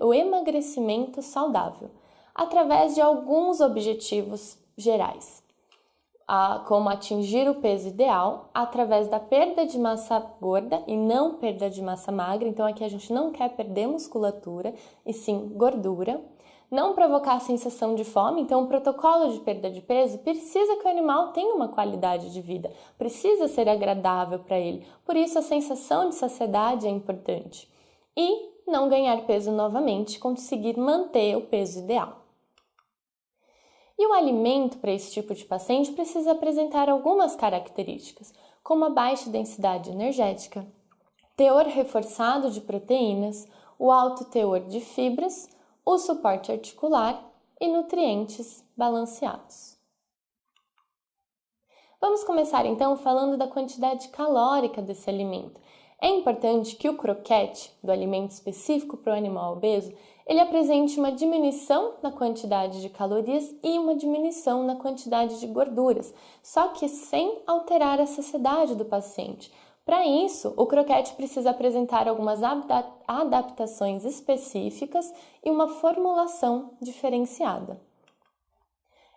o emagrecimento saudável, através de alguns objetivos gerais, como atingir o peso ideal, através da perda de massa gorda e não perda de massa magra. Então aqui a gente não quer perder musculatura, e sim gordura. Não provocar a sensação de fome, então o protocolo de perda de peso precisa que o animal tenha uma qualidade de vida, precisa ser agradável para ele, por isso a sensação de saciedade é importante. E não ganhar peso novamente, conseguir manter o peso ideal. E o alimento para esse tipo de paciente precisa apresentar algumas características, como a baixa densidade energética, teor reforçado de proteínas, o alto teor de fibras, o suporte articular e nutrientes balanceados. Vamos começar então falando da quantidade calórica desse alimento. É importante que o croquete do alimento específico para o animal obeso, ele apresente uma diminuição na quantidade de calorias e uma diminuição na quantidade de gorduras, só que sem alterar a saciedade do paciente. Para isso, o croquete precisa apresentar algumas adaptações específicas e uma formulação diferenciada.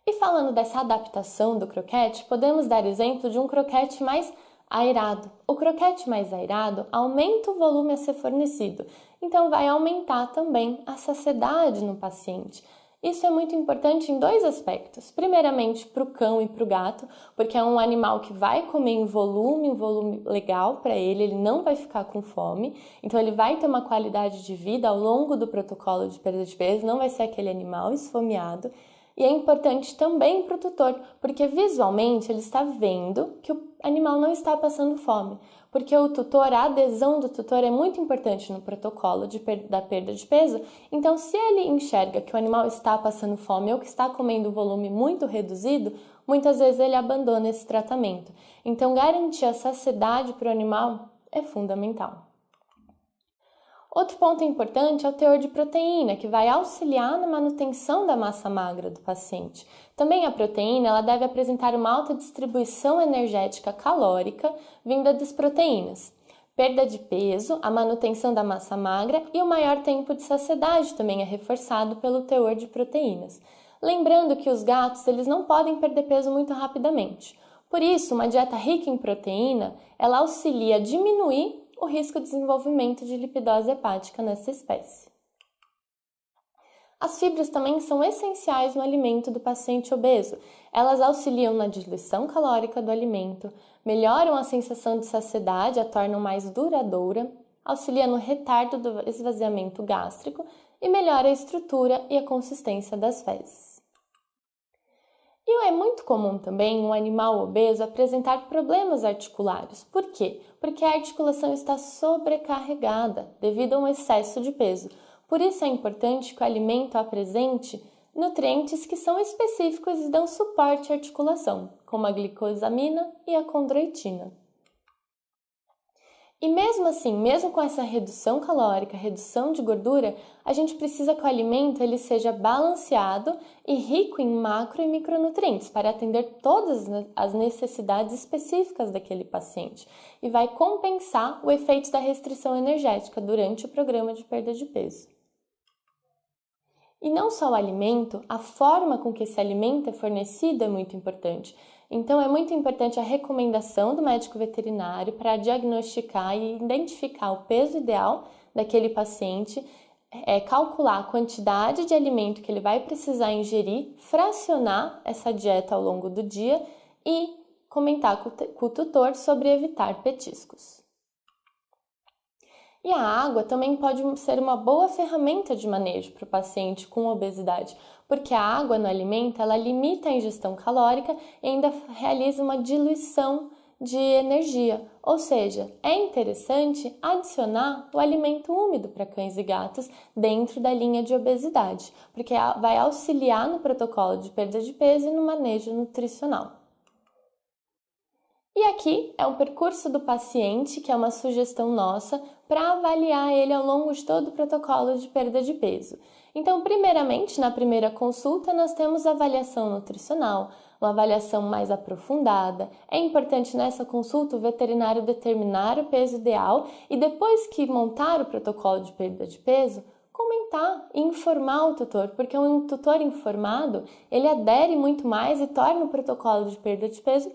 E falando dessa adaptação do croquete, podemos dar exemplo de um croquete mais aerado. O croquete mais aerado aumenta o volume a ser fornecido, então vai aumentar também a saciedade no paciente. Isso é muito importante em dois aspectos. Primeiramente, para o cão e para o gato, porque é um animal que vai comer em volume, um volume legal para ele não vai ficar com fome, então ele vai ter uma qualidade de vida ao longo do protocolo de perda de peso, não vai ser aquele animal esfomeado. E é importante também para o tutor, porque visualmente ele está vendo que o animal não está passando fome, porque o tutor, a adesão do tutor é muito importante no protocolo da perda de peso. Então, se ele enxerga que o animal está passando fome ou que está comendo um volume muito reduzido, muitas vezes ele abandona esse tratamento. Então, garantir a saciedade para o animal é fundamental. Outro ponto importante é o teor de proteína, que vai auxiliar na manutenção da massa magra do paciente. Também a proteína ela deve apresentar uma alta distribuição energética calórica vinda das proteínas. Perda de peso, a manutenção da massa magra e o maior tempo de saciedade também é reforçado pelo teor de proteínas. Lembrando que os gatos eles não podem perder peso muito rapidamente. Por isso, uma dieta rica em proteína ela auxilia a diminuir o risco de desenvolvimento de lipidose hepática nessa espécie. As fibras também são essenciais no alimento do paciente obeso. Elas auxiliam na diluição calórica do alimento, melhoram a sensação de saciedade, a tornam mais duradoura, auxiliam no retardo do esvaziamento gástrico e melhora a estrutura e a consistência das fezes. E é muito comum também um animal obeso apresentar problemas articulares. Por quê? Porque a articulação está sobrecarregada devido a um excesso de peso. Por isso é importante que o alimento apresente nutrientes que são específicos e dão suporte à articulação, como a glicosamina e a condroitina. E mesmo assim, mesmo com essa redução calórica, redução de gordura, a gente precisa que o alimento ele seja balanceado e rico em macro e micronutrientes para atender todas as necessidades específicas daquele paciente e vai compensar o efeito da restrição energética durante o programa de perda de peso. E não só o alimento, a forma com que esse alimento é fornecido é muito importante. Então, é muito importante a recomendação do médico veterinário para diagnosticar e identificar o peso ideal daquele paciente, calcular a quantidade de alimento que ele vai precisar ingerir, fracionar essa dieta ao longo do dia e comentar com o tutor sobre evitar petiscos. E a água também pode ser uma boa ferramenta de manejo para o paciente com obesidade, porque a água no alimento ela limita a ingestão calórica e ainda realiza uma diluição de energia. Ou seja, é interessante adicionar o alimento úmido para cães e gatos dentro da linha de obesidade, porque vai auxiliar no protocolo de perda de peso e no manejo nutricional. E aqui é um percurso do paciente, que é uma sugestão nossa, para avaliar ele ao longo de todo o protocolo de perda de peso. Então, primeiramente, na primeira consulta, nós temos a avaliação nutricional, uma avaliação mais aprofundada. É importante nessa consulta o veterinário determinar o peso ideal e depois que montar o protocolo de perda de peso, comentar e informar o tutor, porque um tutor informado, ele adere muito mais e torna o protocolo de perda de peso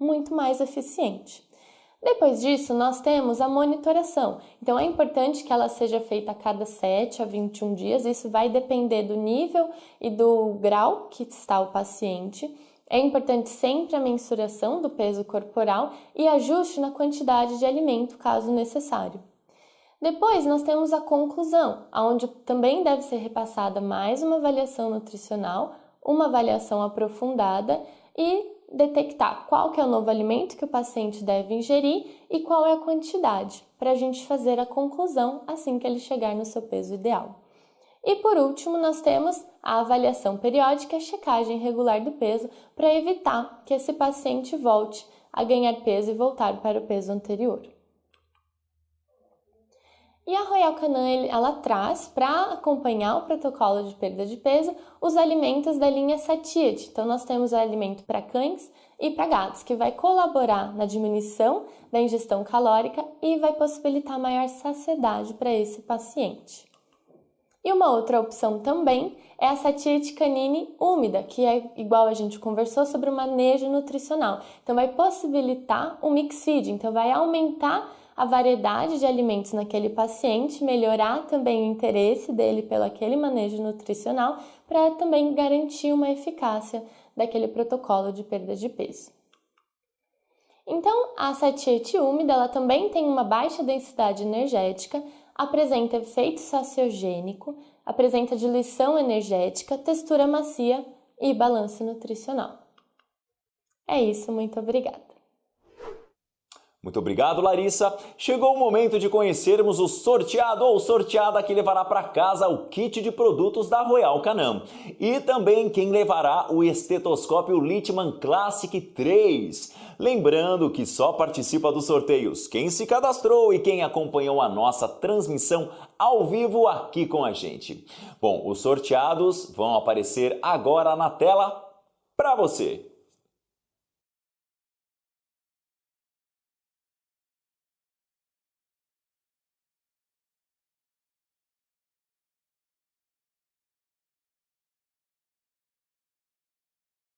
muito mais eficiente. Depois disso, nós temos a monitoração. Então, é importante que ela seja feita a cada 7 a 21 dias. Isso vai depender do nível e do grau que está o paciente. É importante sempre a mensuração do peso corporal e ajuste na quantidade de alimento, caso necessário. Depois, nós temos a conclusão, onde também deve ser repassada mais uma avaliação nutricional, uma avaliação aprofundada e detectar qual que é o novo alimento que o paciente deve ingerir e qual é a quantidade, para a gente fazer a conclusão assim que ele chegar no seu peso ideal. E por último, nós temos a avaliação periódica e a checagem regular do peso para evitar que esse paciente volte a ganhar peso e voltar para o peso anterior. E a Royal Canin, ela traz, para acompanhar o protocolo de perda de peso, os alimentos da linha Satiety. Então, nós temos o alimento para cães e para gatos, que vai colaborar na diminuição da ingestão calórica e vai possibilitar maior saciedade para esse paciente. E uma outra opção também é a Satiety Canine úmida, que é igual a gente conversou sobre o manejo nutricional. Então, vai possibilitar o mix feed, então vai aumentar a variedade de alimentos naquele paciente, melhorar também o interesse dele pelo aquele manejo nutricional para também garantir uma eficácia daquele protocolo de perda de peso. Então, a Satiety úmida ela também tem uma baixa densidade energética, apresenta efeito saciogênico, apresenta diluição energética, textura macia e balanço nutricional. É isso, muito obrigada. Muito obrigado, Larissa. Chegou o momento de conhecermos o sorteado ou sorteada que levará para casa o kit de produtos da Royal Canin. E também quem levará o estetoscópio Littmann Classic 3. Lembrando que só participa dos sorteios quem se cadastrou e quem acompanhou a nossa transmissão ao vivo aqui com a gente. Bom, os sorteados vão aparecer agora na tela para você.